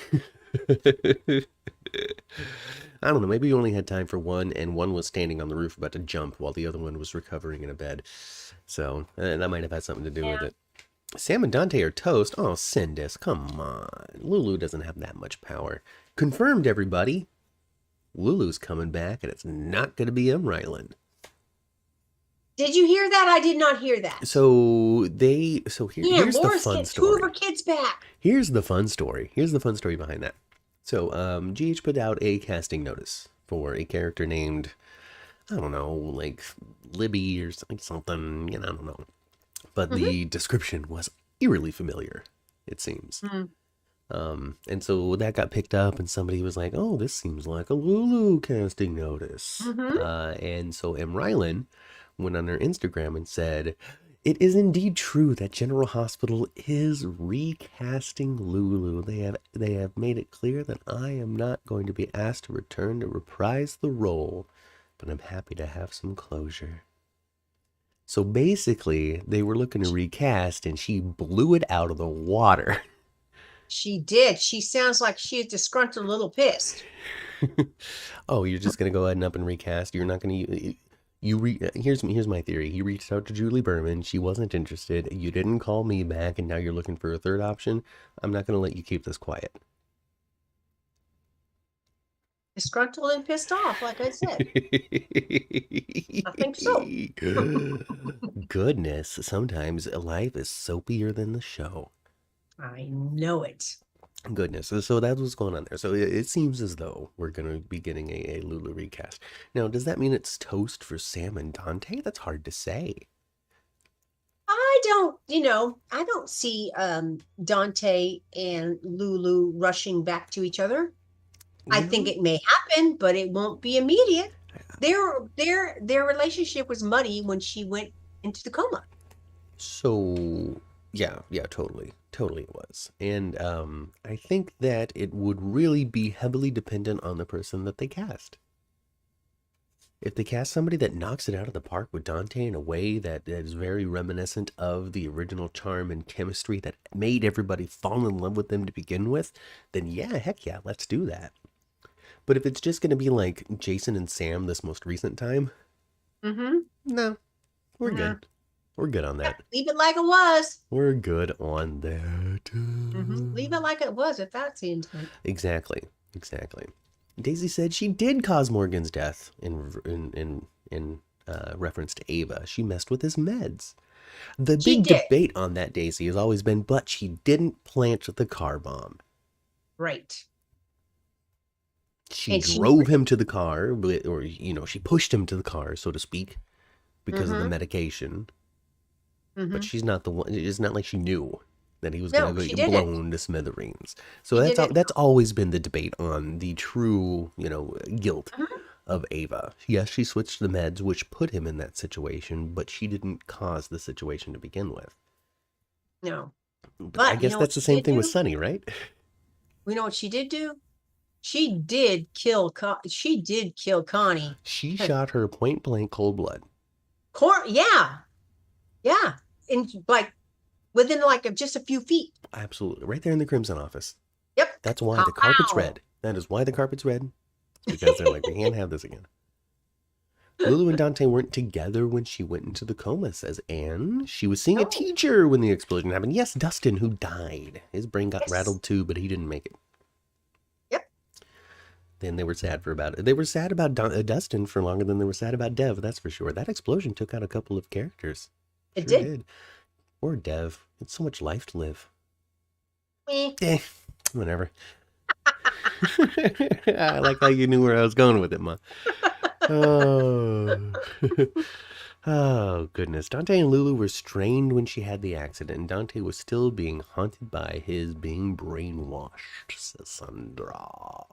I don't know. Maybe he only had time for one, and one was standing on the roof about to jump while the other one was recovering in a bed. So that might have had something to do with it. Sam and Dante are toast. Oh, Sindis, come on. Lulu doesn't have that much power. Confirmed, everybody. Lulu's coming back, and it's not going to be Ryland. Did you hear that? I did not hear that. So here's the fun story. Two of her kids back. Here's the fun story. Here's the fun story behind that. So GH put out a casting notice for a character named, I don't know, like Libby or something. I don't know. But the description was eerily familiar, it seems. And so that got picked up, and somebody was like, "Oh, this seems like a Lulu casting notice." And so Ryland went on her Instagram and said, "It is indeed true that General Hospital is recasting Lulu. They have made it clear that I am not going to be asked to return to reprise the role, but I'm happy to have some closure." So basically, they were looking to recast, and she blew it out of the water. She did. She sounds like she's disgruntled, a little pissed. Oh, you're just gonna go ahead and up and recast? You're not gonna? Here's my theory. You reached out to Julie Berman. She wasn't interested. You didn't call me back, and now you're looking for a third option. I'm not gonna let you keep this quiet. Disgruntled and pissed off, like I said. I think so. Goodness, sometimes life is soapier than the show. I know it. Goodness. So that's what's going on there. So it seems as though we're going to be getting a Lulu recast. Now, does that mean it's toast for Sam and Dante? That's hard to say. I don't see Dante and Lulu rushing back to each other. I think it may happen, but it won't be immediate. Their relationship was muddy when she went into the coma. So yeah, totally it was. And I think that it would really be heavily dependent on the person that they cast. If they cast somebody that knocks it out of the park with Dante in a way that is very reminiscent of the original charm and chemistry that made everybody fall in love with them to begin with, then yeah, heck yeah, let's do that. But if it's just going to be like Jason and Sam this most recent time, no, we're good. We're good on that. Leave it like it was. We're good on that. Leave it like it was, if that's the intent. Exactly. Daisy said she did cause Morgan's death in reference to Ava. She messed with his meds. The big debate on that, Daisy, has always been, but she didn't plant the car bomb. Right. She drove him to the car, or she pushed him to the car, so to speak, because of the medication. But she's not the one. It's not like she knew that he was going to get blown to smithereens. So that's always been the debate on the true, guilt of Ava. Yes, she switched the meds, which put him in that situation, but she didn't cause the situation to begin with. No. But I guess that's the same thing with Sonny, right? We know what she did do? She did kill Connie. She shot her point blank, cold blood. Yeah. And within just a few feet. Absolutely. Right there in the Crimson office. Yep. That's why the carpet's red. That is why the carpet's red. It's because they're like, we can't have this again. Lulu and Dante weren't together when she went into the coma, says Anne. She was seeing a teacher when the explosion happened. Yes, Dustin, who died. His brain got rattled too, but he didn't make it. Yep. Then they were sad They were sad about Dustin for longer than they were sad about Dev, that's for sure. That explosion took out a couple of characters. It Sure did. did. Poor Dev. It's so much life to live. Eh. Whatever. I like how you knew where I was going with it, Ma. Oh. Oh, goodness. Dante and Lulu were strained when she had the accident, and Dante was still being haunted by his being brainwashed, says Sandra.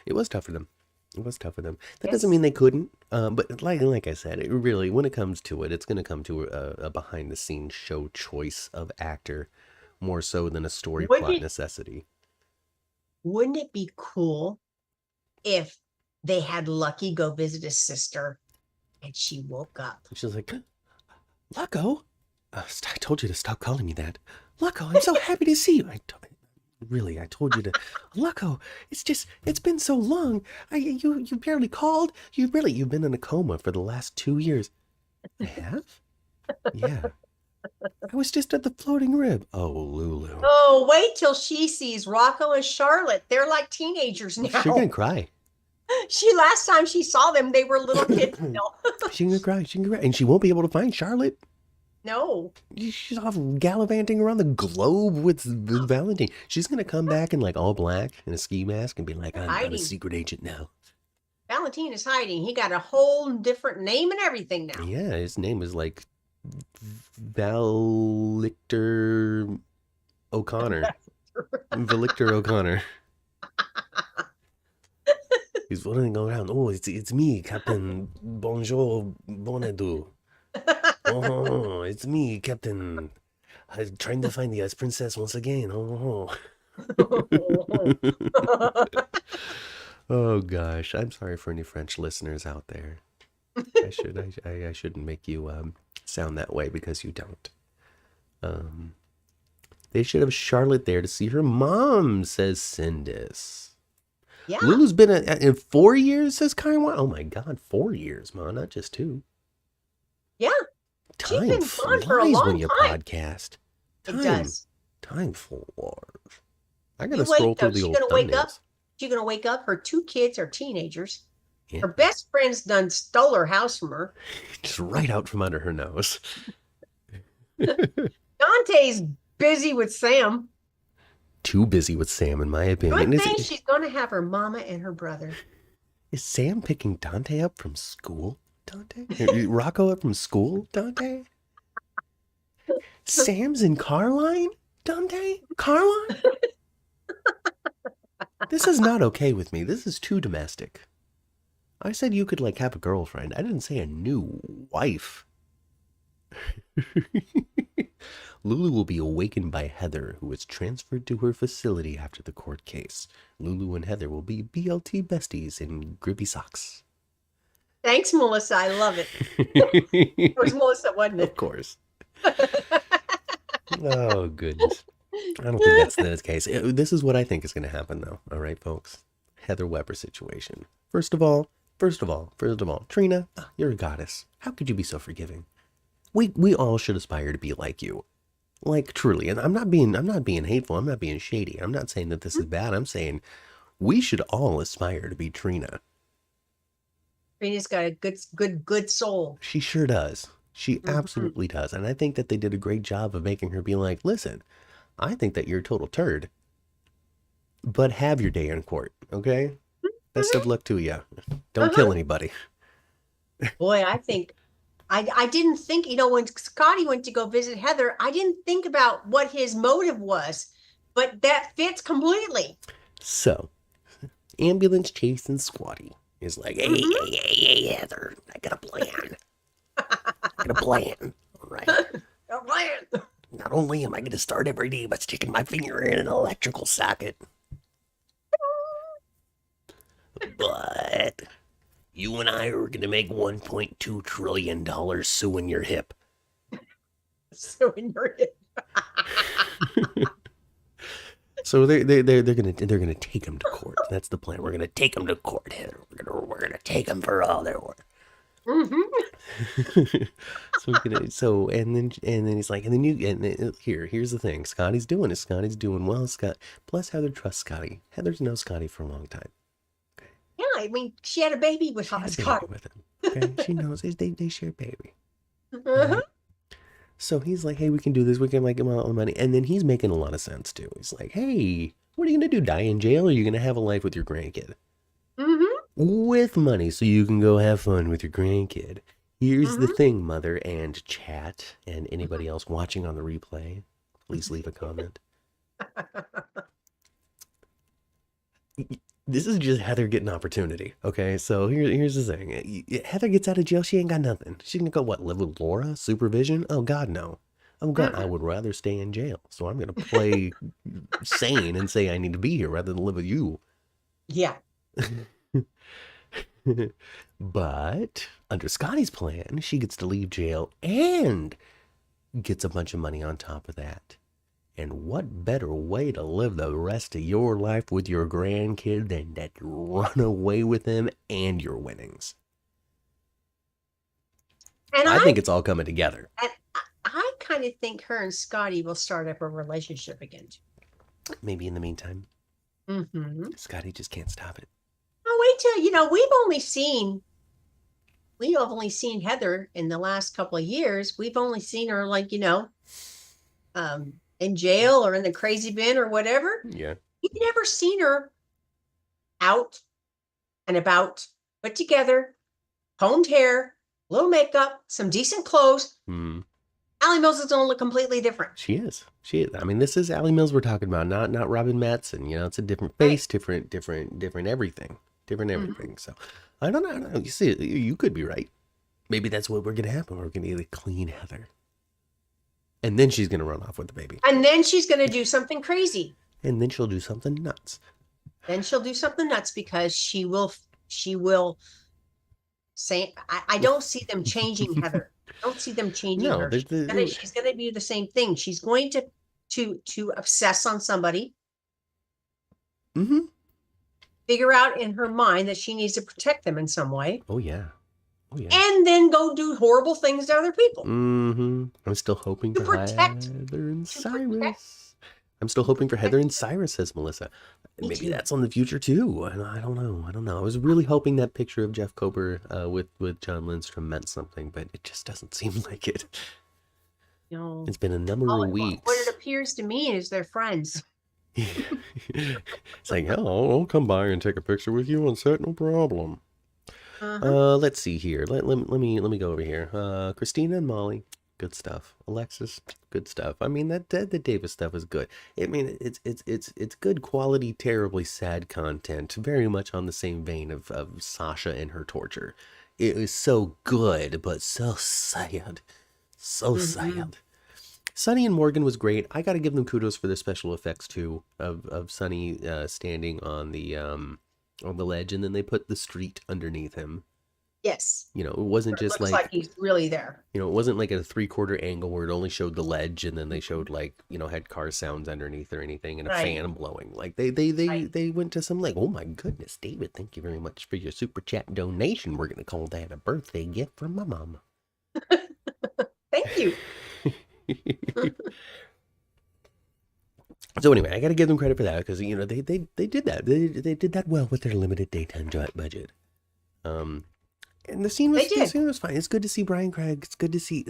It was tough for them. It was tough for them. That doesn't mean they couldn't, but like I said, it really, when it comes to it, it's going to come to a behind-the-scenes show choice of actor more so than a story plot necessity. Wouldn't it be cool if they had Lucky go visit his sister and she woke up? She's like, Lucko? I told you to stop calling me that. Lucko, I'm so happy to see you. I told you to. Lucko, it's been so long. You barely called. You've been in a coma for the last 2 years. I have? Yeah. I was just at the floating rib. Oh, Lulu. Oh, wait till she sees Rocco and Charlotte. They're like teenagers now. She's gonna cry. Last time she saw them, they were little kids still. She's gonna cry. And she won't be able to find Charlotte. No. She's off gallivanting around the globe with Valentine. She's gonna come back in like all black and a ski mask and be like, I'm a secret agent now. Valentine is hiding. He got a whole different name and everything now. Yeah, his name is like Valictor O'Connor. Valictor O'Connor. He's running around. Oh, it's me, Captain Bonjour Bonadou. Oh, it's me, Captain. I'm trying to find the ice princess once again. Oh. Oh gosh, I'm sorry for any French listeners out there. I shouldn't make you sound that way because you don't. They should have Charlotte there to see her mom, says Cindis. Yeah. Lulu's been in 4 years, says Kaiwan. Oh my God, 4 years, Ma, not just 2. Yeah. Time flies when you podcast. It does. Time flies. I gotta scroll through the old thumbnails. She's gonna wake up. Her 2 kids are teenagers. Yeah. Her best friend's done stole her house from her. Just right out from under her nose. Dante's busy with Sam. Too busy with Sam, in my opinion. Good thing she's going to have her mama and her brother. Is Sam picking Dante up from school, Dante? Rocco up from school, Dante? Sam's in Carline, Dante? Carline? This is not okay with me. This is too domestic. I said you could, like, have a girlfriend. I didn't say a new wife. Lulu will be awakened by Heather, who is transferred to her facility after the court case. Lulu and Heather will be BLT besties in grippy socks. Thanks, Melissa. I love it. It was Melissa, wasn't it? Of course. Oh, goodness. I don't think that's the case. This is what I think is going to happen, though. All right, folks? Heather Weber situation. First of all, Trina, you're a goddess. How could you be so forgiving? We all should aspire to be like you. Like, truly. And I'm not being hateful. I'm not being shady. I'm not saying that this is bad. I'm saying we should all aspire to be Trina. Trina's got a good soul. She sure does. She absolutely does. And I think that they did a great job of making her be like, listen, I think that you're a total turd, but have your day in court, okay? Best of luck to you. Don't kill anybody. Boy, I think I didn't think, when Scotty went to go visit Heather, I didn't think about what his motive was, but that fits completely. So, ambulance chasing Squatty is like, hey, Heather, I got a plan. All right. A plan. Not only am I going to start every day by sticking my finger in an electrical socket, but you and I are going to make $1.2 trillion suing your hip. Suing your hip. So they're gonna take him to court. That's the plan. We're gonna take him to court, Heather. We're gonna take him for all they're worth. And then he's like, here's the thing. Scotty's doing well. Plus Heather trusts Scotty. Heather's known Scotty for a long time. Okay. Yeah, I mean, she had a baby with Scotty. With him. Okay, she knows they share baby. Uh-huh. So he's like, hey, we can do this. We can make him all the money. And then he's making a lot of sense too. He's like, hey, what are you going to do? Die in jail? Or are you going to have a life with your grandkid? Mm-hmm. With money so you can go have fun with your grandkid. Here's the Mm-hmm. thing, mother and chat and anybody else watching on the replay. Please leave a comment. This is just Heather getting opportunity, okay? So here's the thing. Heather gets out of jail, she ain't got nothing. She's gonna go, what, live with Laura? Supervision? Oh, God, no. Oh, God, I would rather stay in jail. So I'm gonna play sane and say I need to be here rather than live with you. Yeah. But under Scotty's plan, she gets to leave jail and gets a bunch of money on top of that. And what better way to live the rest of your life with your grandkid than to run away with him and your winnings? And I think it's all coming together. And I kind of think her and Scotty will start up a relationship again. Maybe in the meantime. Mm-hmm. Scotty just can't stop it. Oh, wait till, we've only seen Heather in the last couple of years. We've only seen her in jail or in the crazy bin or whatever. Yeah. You've never seen her out and about, put together, combed hair, little makeup, some decent clothes. Allie Mills is going to look completely different. She is. I mean, this is Allie Mills we're talking about, not Robin Matson. It's a different face, right. different everything. Different everything. Mm-hmm. So I don't know. You see, you could be right. Maybe that's what we're going to happen. We're going to get a clean Heather. And then she's going to run off with the baby. And then she's going to do something crazy. And then she'll do something nuts. Because she will say, I don't see them changing Heather. I don't see them changing her. She's going to do the same thing. She's going to obsess on somebody. Mm-hmm. Figure out in her mind that she needs to protect them in some way. Oh, yeah. And then go do horrible things to other people. Mm-hmm. I'm still hoping for Heather and Cyrus. I'm still hoping for Heather and Cyrus, says Melissa. Maybe that's on the future too. I don't know. I was really hoping that picture of Jeff Kober with John Lindstrom meant something, but it just doesn't seem like it. No. It's been a number of weeks. What it appears to me is they're friends. It's like, hell, I'll come by and take a picture with you on set, no problem. Let's see here. Let me go over here. Kristina and Molly, good stuff. Alexis, good stuff. I mean, that Davis stuff is good. I mean, it's good quality, terribly sad content. Very much on the same vein of Sasha and her torture. It was so good, but so sad. So sad. Sunny and Morgan was great. I got to give them kudos for their special effects too. Of Sunny standing on the ledge, and then they put the street underneath him. Yes. It wasn't just like he's really there. It wasn't like a 3/4 angle where it only showed the ledge, and then they showed had car sounds underneath or anything, and a fan blowing. Like they went to some oh my goodness, David, thank you very much for your super chat donation. We're gonna call that a birthday gift from my mama. Thank you. So anyway, I got to give them credit for that because they did that. They did that well with their limited daytime budget. And the scene was fine. It's good to see Brian Craig. It's good to see.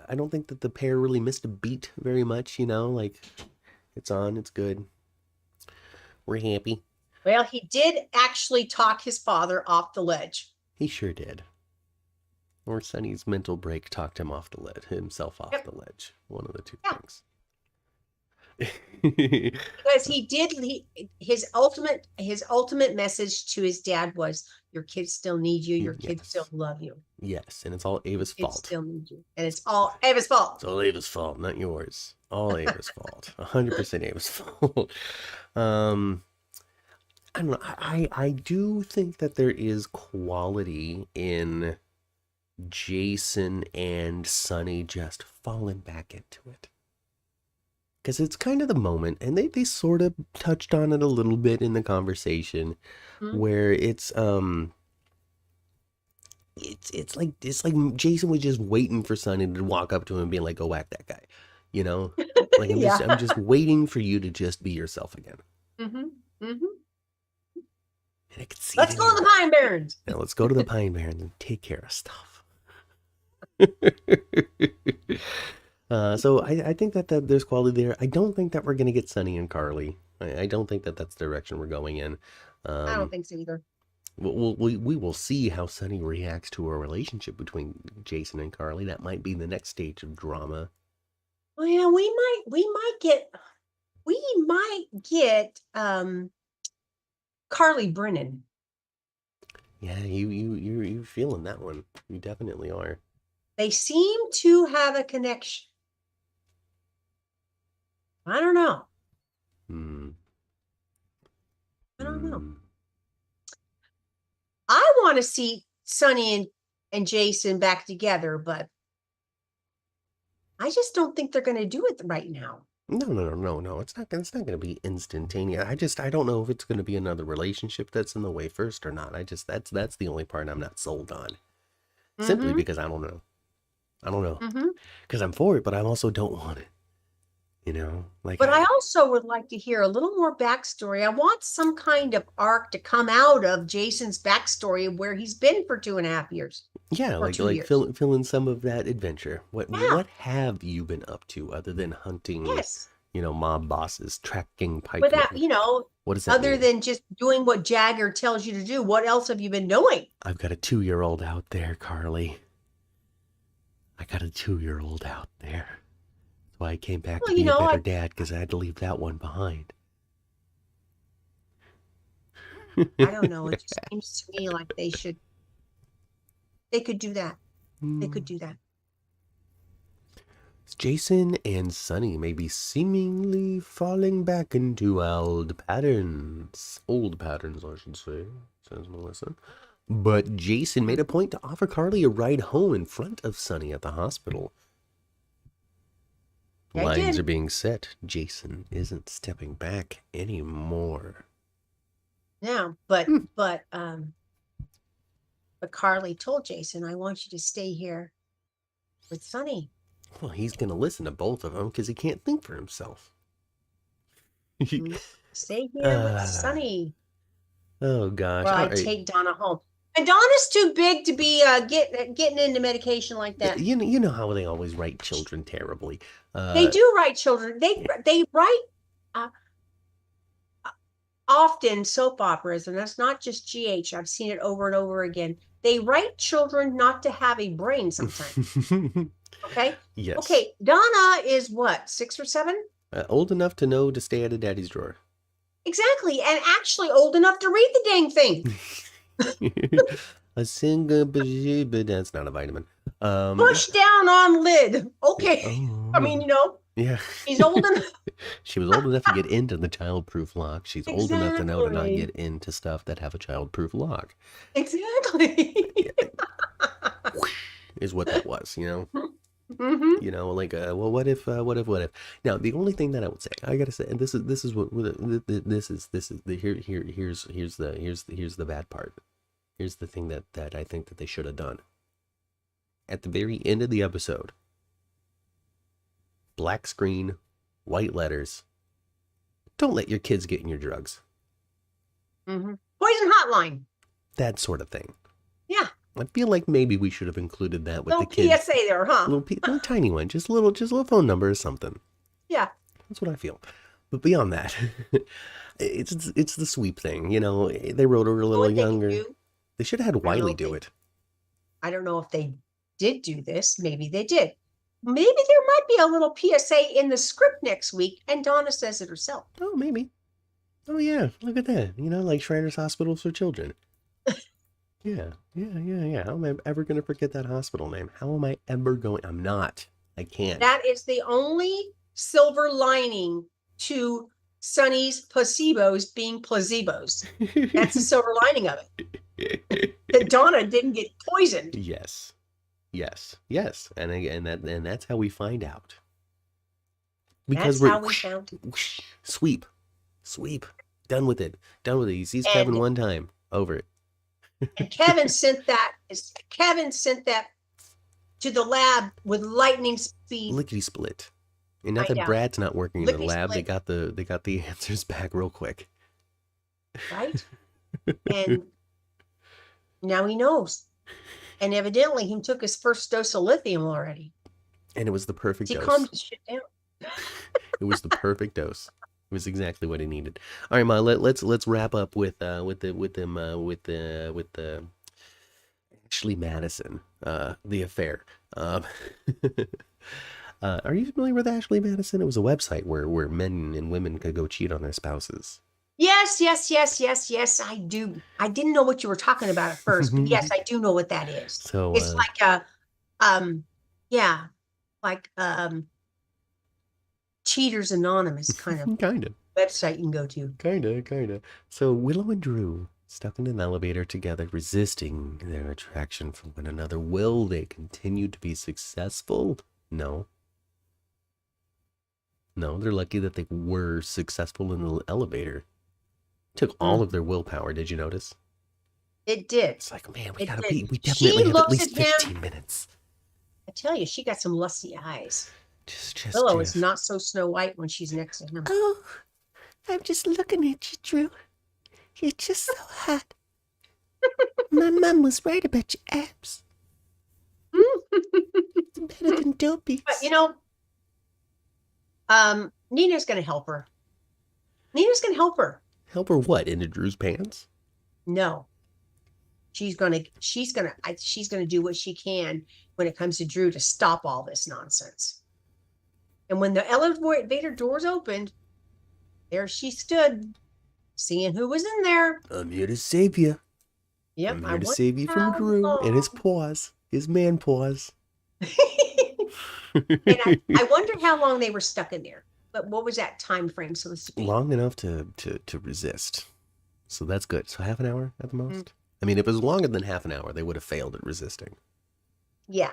I don't think that the pair really missed a beat very much. It's on. It's good. We're happy. Well, he did actually talk his father off the ledge. He sure did. Or Sonny's mental break talked him off the ledge, himself off the ledge. One of the two things. Because his ultimate message to his dad was, your kids still need you, your kids still love you. Yes, and it's all Ava's fault. Still need you. And it's all Ava's fault. It's all Ava's fault, not yours. All Ava's fault. 100% Ava's fault. I don't know. I do think that there is quality in Jason and Sonny just falling back into it. Because it's kind of the moment, and they sort of touched on it a little bit in the conversation, where it's like Jason was just waiting for Sonny to walk up to him and be like, go whack that guy, like I'm just waiting for you to just be yourself again. And I could see let's go to the Pine Barrens. Now let's go to the Pine Barrens and take care of stuff. So I think that there's quality there. I don't think that we're going to get Sunny and Carly. I don't think that that's the direction we're going in. I don't think so either. We will see how Sunny reacts to a relationship between Jason and Carly. That might be the next stage of drama. Well, yeah, we might get Carly Brennan. Yeah, you're feeling that one. You definitely are. They seem to have a connection. I don't know. I don't know. I want to see Sunny and Jason back together, but I just don't think they're going to do it right now. No. It's not going to be instantaneous. I don't know if it's going to be another relationship that's in the way first or not. That's the only part I'm not sold on. Simply because I don't know. Because I'm for it, but I also don't want it. But I also would like to hear a little more backstory. I want some kind of arc to come out of Jason's backstory of where he's been for 2.5 years. Yeah, like fill in some of that adventure. What have you been up to other than hunting? Yes. Mob bosses, tracking pikemen. Without, what does that other mean? than just doing what Jagger tells you to do? What else have you been doing? I've got a 2-year-old out there, Carly. I got a 2-year-old out there. That's why I came back to be a better dad, because I had to leave that one behind. I don't know. It just seems to me like they could do that. They could do that. Jason and Sunny may be seemingly falling back into old patterns. Old patterns, I should say, says Melissa. But Jason made a point to offer Carly a ride home in front of Sunny at the hospital. Lines are being set. Jason isn't stepping back anymore. Yeah, but Carly told Jason, "I want you to stay here with Sunny." Well, he's going to listen to both of them because he can't think for himself. Stay here with Sunny. Oh, gosh. Well, I'd take Donna home. And Donna's too big to be getting into medication like that. You know how they always write children terribly. They do write children. They write often soap operas, and that's not just GH. I've seen it over and over again. They write children not to have a brain sometimes. Okay? Yes. Okay, Donna is what, 6 or 7? Old enough to know to stay out of Daddy's drawer. Exactly, and actually old enough to read the dang thing. A single, but that's not a vitamin. Push down on lid. Okay. I mean, Yeah. He's old enough. She was old enough to get into the childproof lock. She's old enough to know to not get into stuff that have a childproof lock. Exactly. Is what that was, Mm-hmm. Well, what if? Now, the only thing that I would say, I gotta say, and here's the bad part. Here's the thing that I think that they should have done. At the very end of the episode, black screen, white letters. Don't let your kids get in your drugs. Mm-hmm. Poison hotline. That sort of thing. Yeah. I feel like maybe we should have included that with little the kids. PSA there, huh? Little tiny one, just a little phone number or something. Yeah. That's what I feel. But beyond that, it's the sweep thing. They wrote her a little younger. They should have had Wiley do it. I don't know if they did do this. Maybe they did. Maybe there might be a little PSA in the script next week, and Donna says it herself. Oh, maybe. Oh, yeah. Look at that. Like Shriners Hospitals for Children. Yeah. How am I ever going to forget that hospital name? How am I ever going? I'm not. I can't. That is the only silver lining to Sunny's placebos being placebos. That's the silver lining of it. That Donna didn't get poisoned. Yes. And that's how we find out. Because that's how we found it. Sweep. Done with it. He sees Kevin one time. Over it. And Kevin sent that to the lab with lightning speed. Lickety split. And now that Brad's not working in the lab, they got the answers back real quick. Right? And now he knows. And evidently he took his first dose of lithium already. And it was the perfect She dose. calmed his shit down. It was the perfect dose. It was exactly what he needed. All right, Ma. Let's wrap up with Ashley Madison, the affair. Are you familiar with Ashley Madison? It was a website where men and women could go cheat on their spouses. Yes, I do. I didn't know what you were talking about at first, but yes, I do know what that is. So it's like yeah, like Cheaters Anonymous kind of website you can go to. Kind of. So Willow and Drew, stuck in an elevator together, resisting their attraction for one another. Will they continue to be successful? No. No, they're lucky that they were successful in the elevator. Took all of their willpower. Did you notice? It did. It's like, man, we definitely have at least 15 minutes. I tell you, she got some lusty eyes. Willow is not so Snow White when she's next to him. Oh, I'm just looking at you, Drew. You're just so hot. My mom was right about your abs. Better than Dopey. But Nina's gonna help her. Help her what? Into Drew's pants? No. She's gonna do what she can when it comes to Drew to stop all this nonsense. And when the elevator doors opened, there she stood, seeing who was in there. I'm here to save you. Yep, I'm here to save you from Drew and his paws, his man paws. And I wonder how long they were stuck in there. But what was that time frame supposed to be? Long enough to resist. So that's good. So half an hour at the most? I mean, if it was longer than half an hour, they would have failed at resisting. Yeah.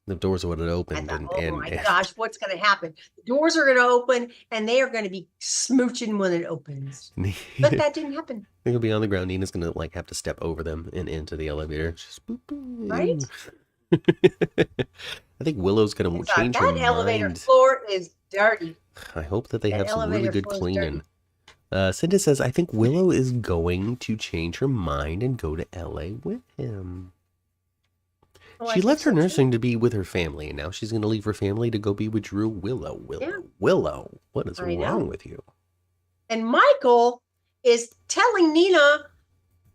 The doors would have opened. Oh my gosh, what's going to happen? The doors are going to open and they are going to be smooching when it opens. But that didn't happen. They'll be on the ground. Nina's going to have to step over them and into the elevator. Just boop, boop. Right? I think Willow's going to change her mind. That elevator floor is dirty. I hope that they have some really good cleaning. Cinda says, I think Willow is going to change her mind and go to LA with him. Oh, she left her nursing to be with her family, and now she's going to leave her family to go be with Drew. Willow, what is wrong with you? And Michael is telling Nina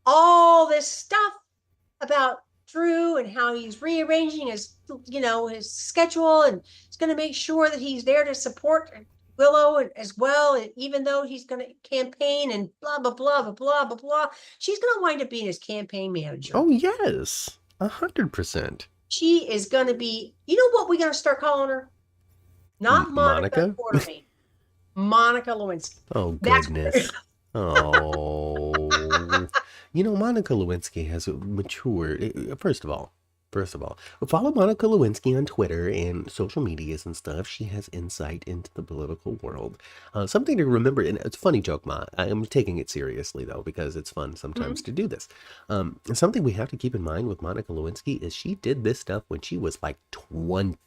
all this stuff about Drew and how he's rearranging his schedule, and he's going to make sure that he's there to support Willow as well. And even though he's going to campaign and blah, blah, blah, blah, blah, blah, blah, she's going to wind up being his campaign manager. Oh, yes. 100%. She is going to be, you know what we're going to start calling her? Not Monica Quartermain. Monica Lewinsky. Oh, goodness. Oh. Monica Lewinsky has matured. First of all, follow Monica Lewinsky on Twitter and social medias and stuff. She has insight into the political world. Something to remember, and it's a funny joke, Ma. I am taking it seriously, though, because it's fun sometimes to do this. Something we have to keep in mind with Monica Lewinsky is she did this stuff when she was like 20.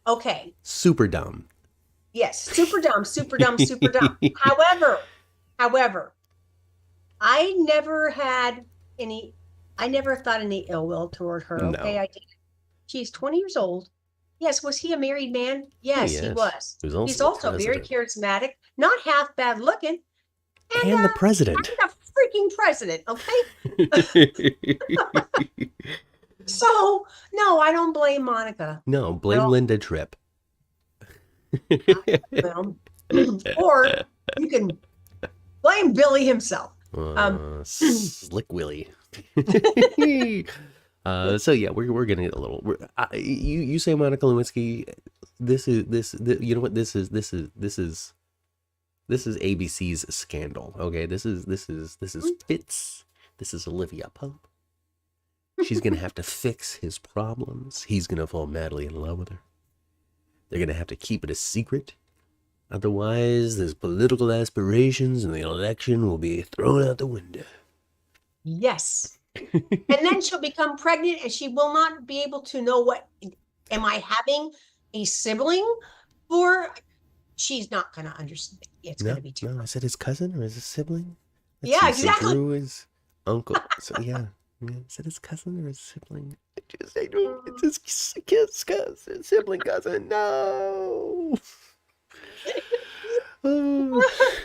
Okay. Super dumb. Yes, super dumb. However, I never thought any ill will toward her. Okay, no. I didn't. She's 20 years old. Yes, was he a married man? Yes, he was. He's also very charismatic, not half bad looking. And the president. And a freaking president, okay? So, no, I don't blame Monica. No, blame Linda Tripp. Or you can blame Billy himself. Slick Willie. So yeah, we're gonna get a little. You say Monica Lewinsky. This you know what this is ABC's Scandal. Okay, this is Fitz. This is Olivia Pope. She's gonna have to fix his problems. He's gonna fall madly in love with her. They're gonna have to keep it a secret. Otherwise, his political aspirations in the election will be thrown out the window. Yes. And then she'll become pregnant and she will not be able to know am I having a sibling? Or she's not going to understand. It's going to be I said his cousin or his sibling? Yeah, exactly. Drew is uncle. So yeah. Is it his cousin or his sibling? I don't. It's his sibling cousin. No. Oh,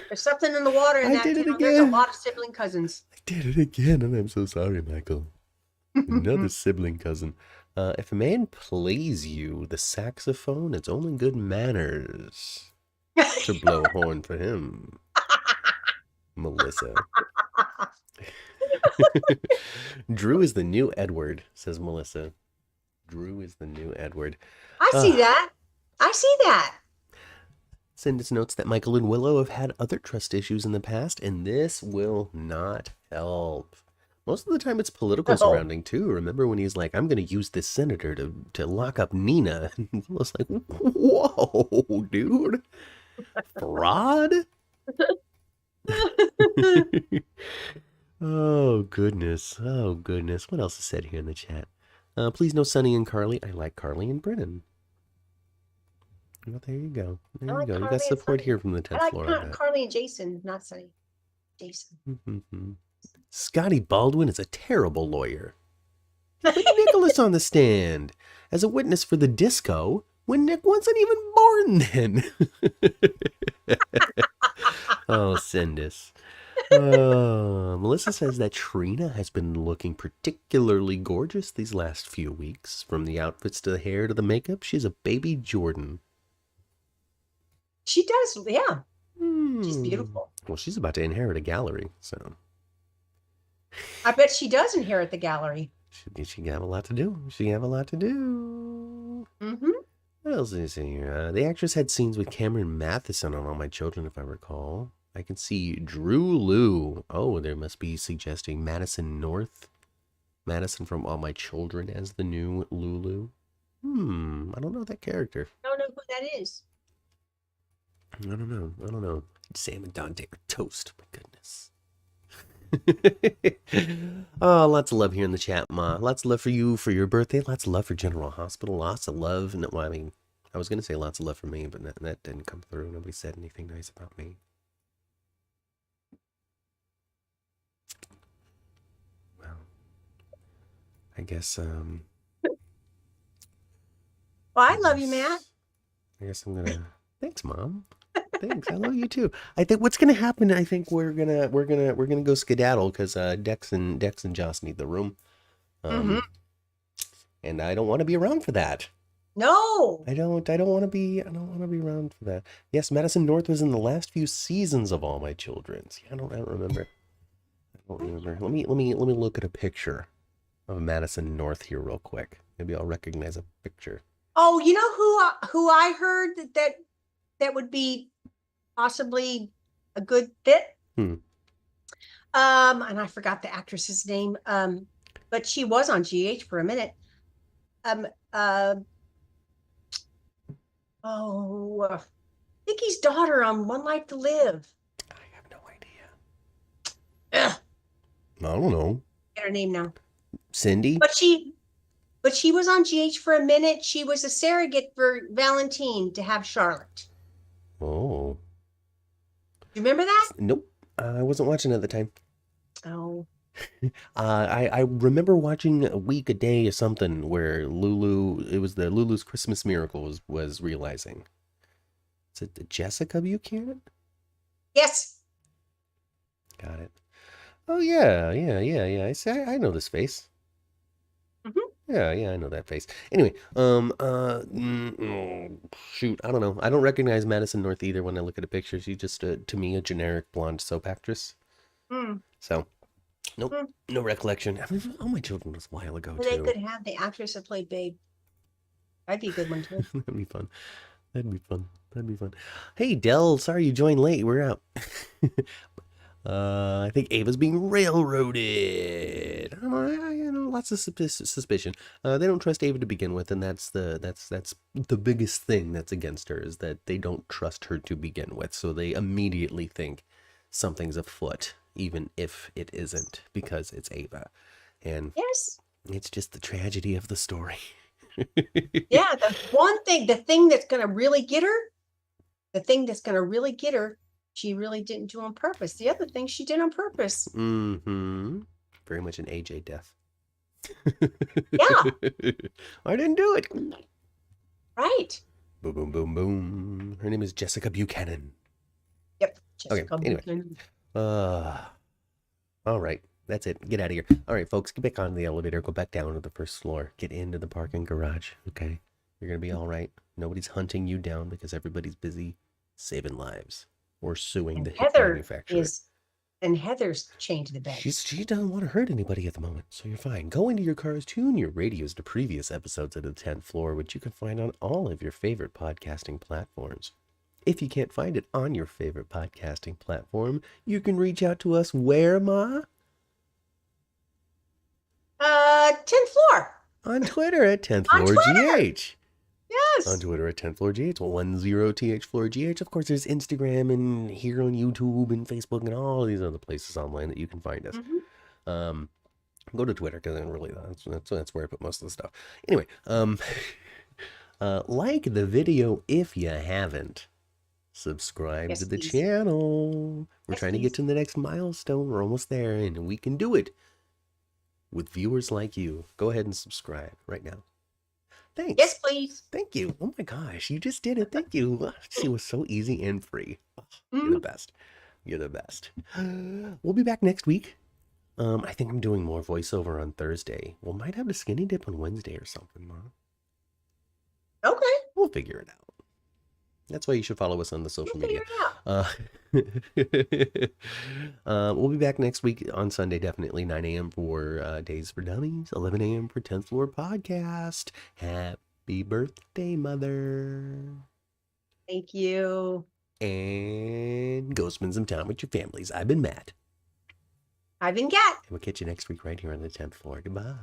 There's something in the water in I that did it town. There's a again. lot of sibling cousins. I did it again, and I'm so sorry, Michael. Another sibling cousin. If a man plays you the saxophone, it's only good manners to blow a horn for him. Melissa. Drew is the new Edward, says Melissa. Drew is the new Edward. I see that. I see that. Sindis notes that Michael and Willow have had other trust issues in the past, and this will not help. Most of the time it's political surrounding, too. Remember when he's like, I'm going to use this senator to lock up Nina? And Willow's like, whoa, dude. Fraud? Oh, goodness. Oh, goodness. What else is said here in the chat? Please know Sonny and Carly. I like Carly and Brennan. Well, there you go. There you go. You got support here from the 10th floor. I like Carly and Jason, not Sonny. Jason. Scotty Baldwin is a terrible lawyer. Put Nicholas on the stand as a witness for the disco when Nick wasn't even born then. Oh, Sindis. Melissa says that Sprina has been looking particularly gorgeous these last few weeks. From the outfits to the hair to the makeup, she's a baby Jordan. She does, yeah. She's beautiful. Well, she's about to inherit a gallery, so. I bet she does inherit the gallery. She have a lot to do. She have a lot to do. What else is here? The actress had scenes with Cameron Matheson on All My Children, if I recall. I can see Drew Lou. Oh, there must be suggesting Madison North. Madison from All My Children as the new Lulu. I don't know that character. I don't know who that is. I don't know. Sam and Dante are toast. My goodness. Oh, lots of love here in the chat, Ma. Lots of love for you for your birthday. Lots of love for General Hospital. Lots of love. No, well, I mean, I was going to say lots of love for me, but that didn't come through. Nobody said anything nice about me. Well, I guess, Well, I love you, Matt. I guess I'm gonna. Thanks, Mom. Thanks. I love you too. I think what's gonna happen. I think we're gonna go skedaddle because Dex and Joss need the room, and I don't want to be around for that. No, I don't want to be. I don't want to be around for that. Yes, Madison North was in the last few seasons of All My Children. See, I don't remember. Let me look at a picture of Madison North here real quick. Maybe I'll recognize a picture. Oh, you know who I heard that would be possibly a good fit? And I forgot the actress's name. But she was on GH for a minute. Vicky's daughter on One Life to Live. I have no idea. Ugh. I don't know. Get her name now. Cindy? But she was on GH for a minute. She was a surrogate for Valentine to have Charlotte. Oh. You remember that? Nope. I wasn't watching at the time. Oh. I remember watching A Week a Day or something where Lulu, it was the Lulu's Christmas Miracle was realizing. Is it the Jessica Buchanan? Yes. Got it. Oh yeah. I see. I know this face. Yeah, I know that face. Anyway, shoot, I don't know. I don't recognize Madison North either when I look at a picture. She's just, to me, a generic blonde soap actress. So, nope, no recollection. I mean, All My Children was a while ago, Well, too. they could have the actress that played Babe. That'd be a good one, too. That'd be fun. Hey, Del, sorry you joined late. We're out. I think Ava's being railroaded. I don't know, lots of suspicion. They don't trust Ava to begin with, and that's the biggest thing that's against her, is that they don't trust her to begin with. So they immediately think something's afoot, even if it isn't, because it's Ava. And yes, it's just the tragedy of the story. Yeah, the thing that's gonna really get her, she really didn't do on purpose. The other thing she did on purpose. Very much an AJ death. Yeah. I didn't do it. Right. Boom, boom, boom, boom. Her name is Jessica Buchanan. Yep. Jessica anyway. Buchanan. All right. That's it. Get out of here. All right, folks. Get back on the elevator. Go back down to the first floor. Get into the parking garage. Okay. You're going to be all right. Nobody's hunting you down because everybody's busy saving lives or suing the hip manufacturer. And Heather's chained to the bed. She doesn't want to hurt anybody at the moment, so you're fine. Go into your cars, tune your radios to previous episodes of the 10th Floor, which you can find on all of your favorite podcasting platforms. If you can't find it on your favorite podcasting platform, you can reach out to us where, Ma? 10th Floor. On Twitter at 10th Floor GH. Yes. On Twitter at 10th Floor GH, 10th Floor GH. Of course, there's Instagram and here on YouTube and Facebook and all these other places online that you can find us. Mm-hmm. Go to Twitter because really that's where I put most of the stuff. Anyway, like the video if you haven't. Subscribe to the channel. We're trying to get to the next milestone. We're almost there, and we can do it with viewers like you. Go ahead and subscribe right now. Thanks. Yes, please. Thank you. Oh my gosh, you just did it. Thank you. It was so easy and free. Oh, you're the best. You're the best. We'll be back next week. I think I'm doing more voiceover on Thursday. We might have a skinny dip on Wednesday or something, Mom. Okay. We'll figure it out. That's why you should follow us on the social media. We'll be back next week on Sunday, definitely 9 a.m. for Days for Dummies, 11 a.m. for 10th Floor Podcast. Happy birthday, Mother. Thank you. And go spend some time with your families. I've been Matt. I've been Kat. And we'll catch you next week right here on the 10th Floor. Goodbye.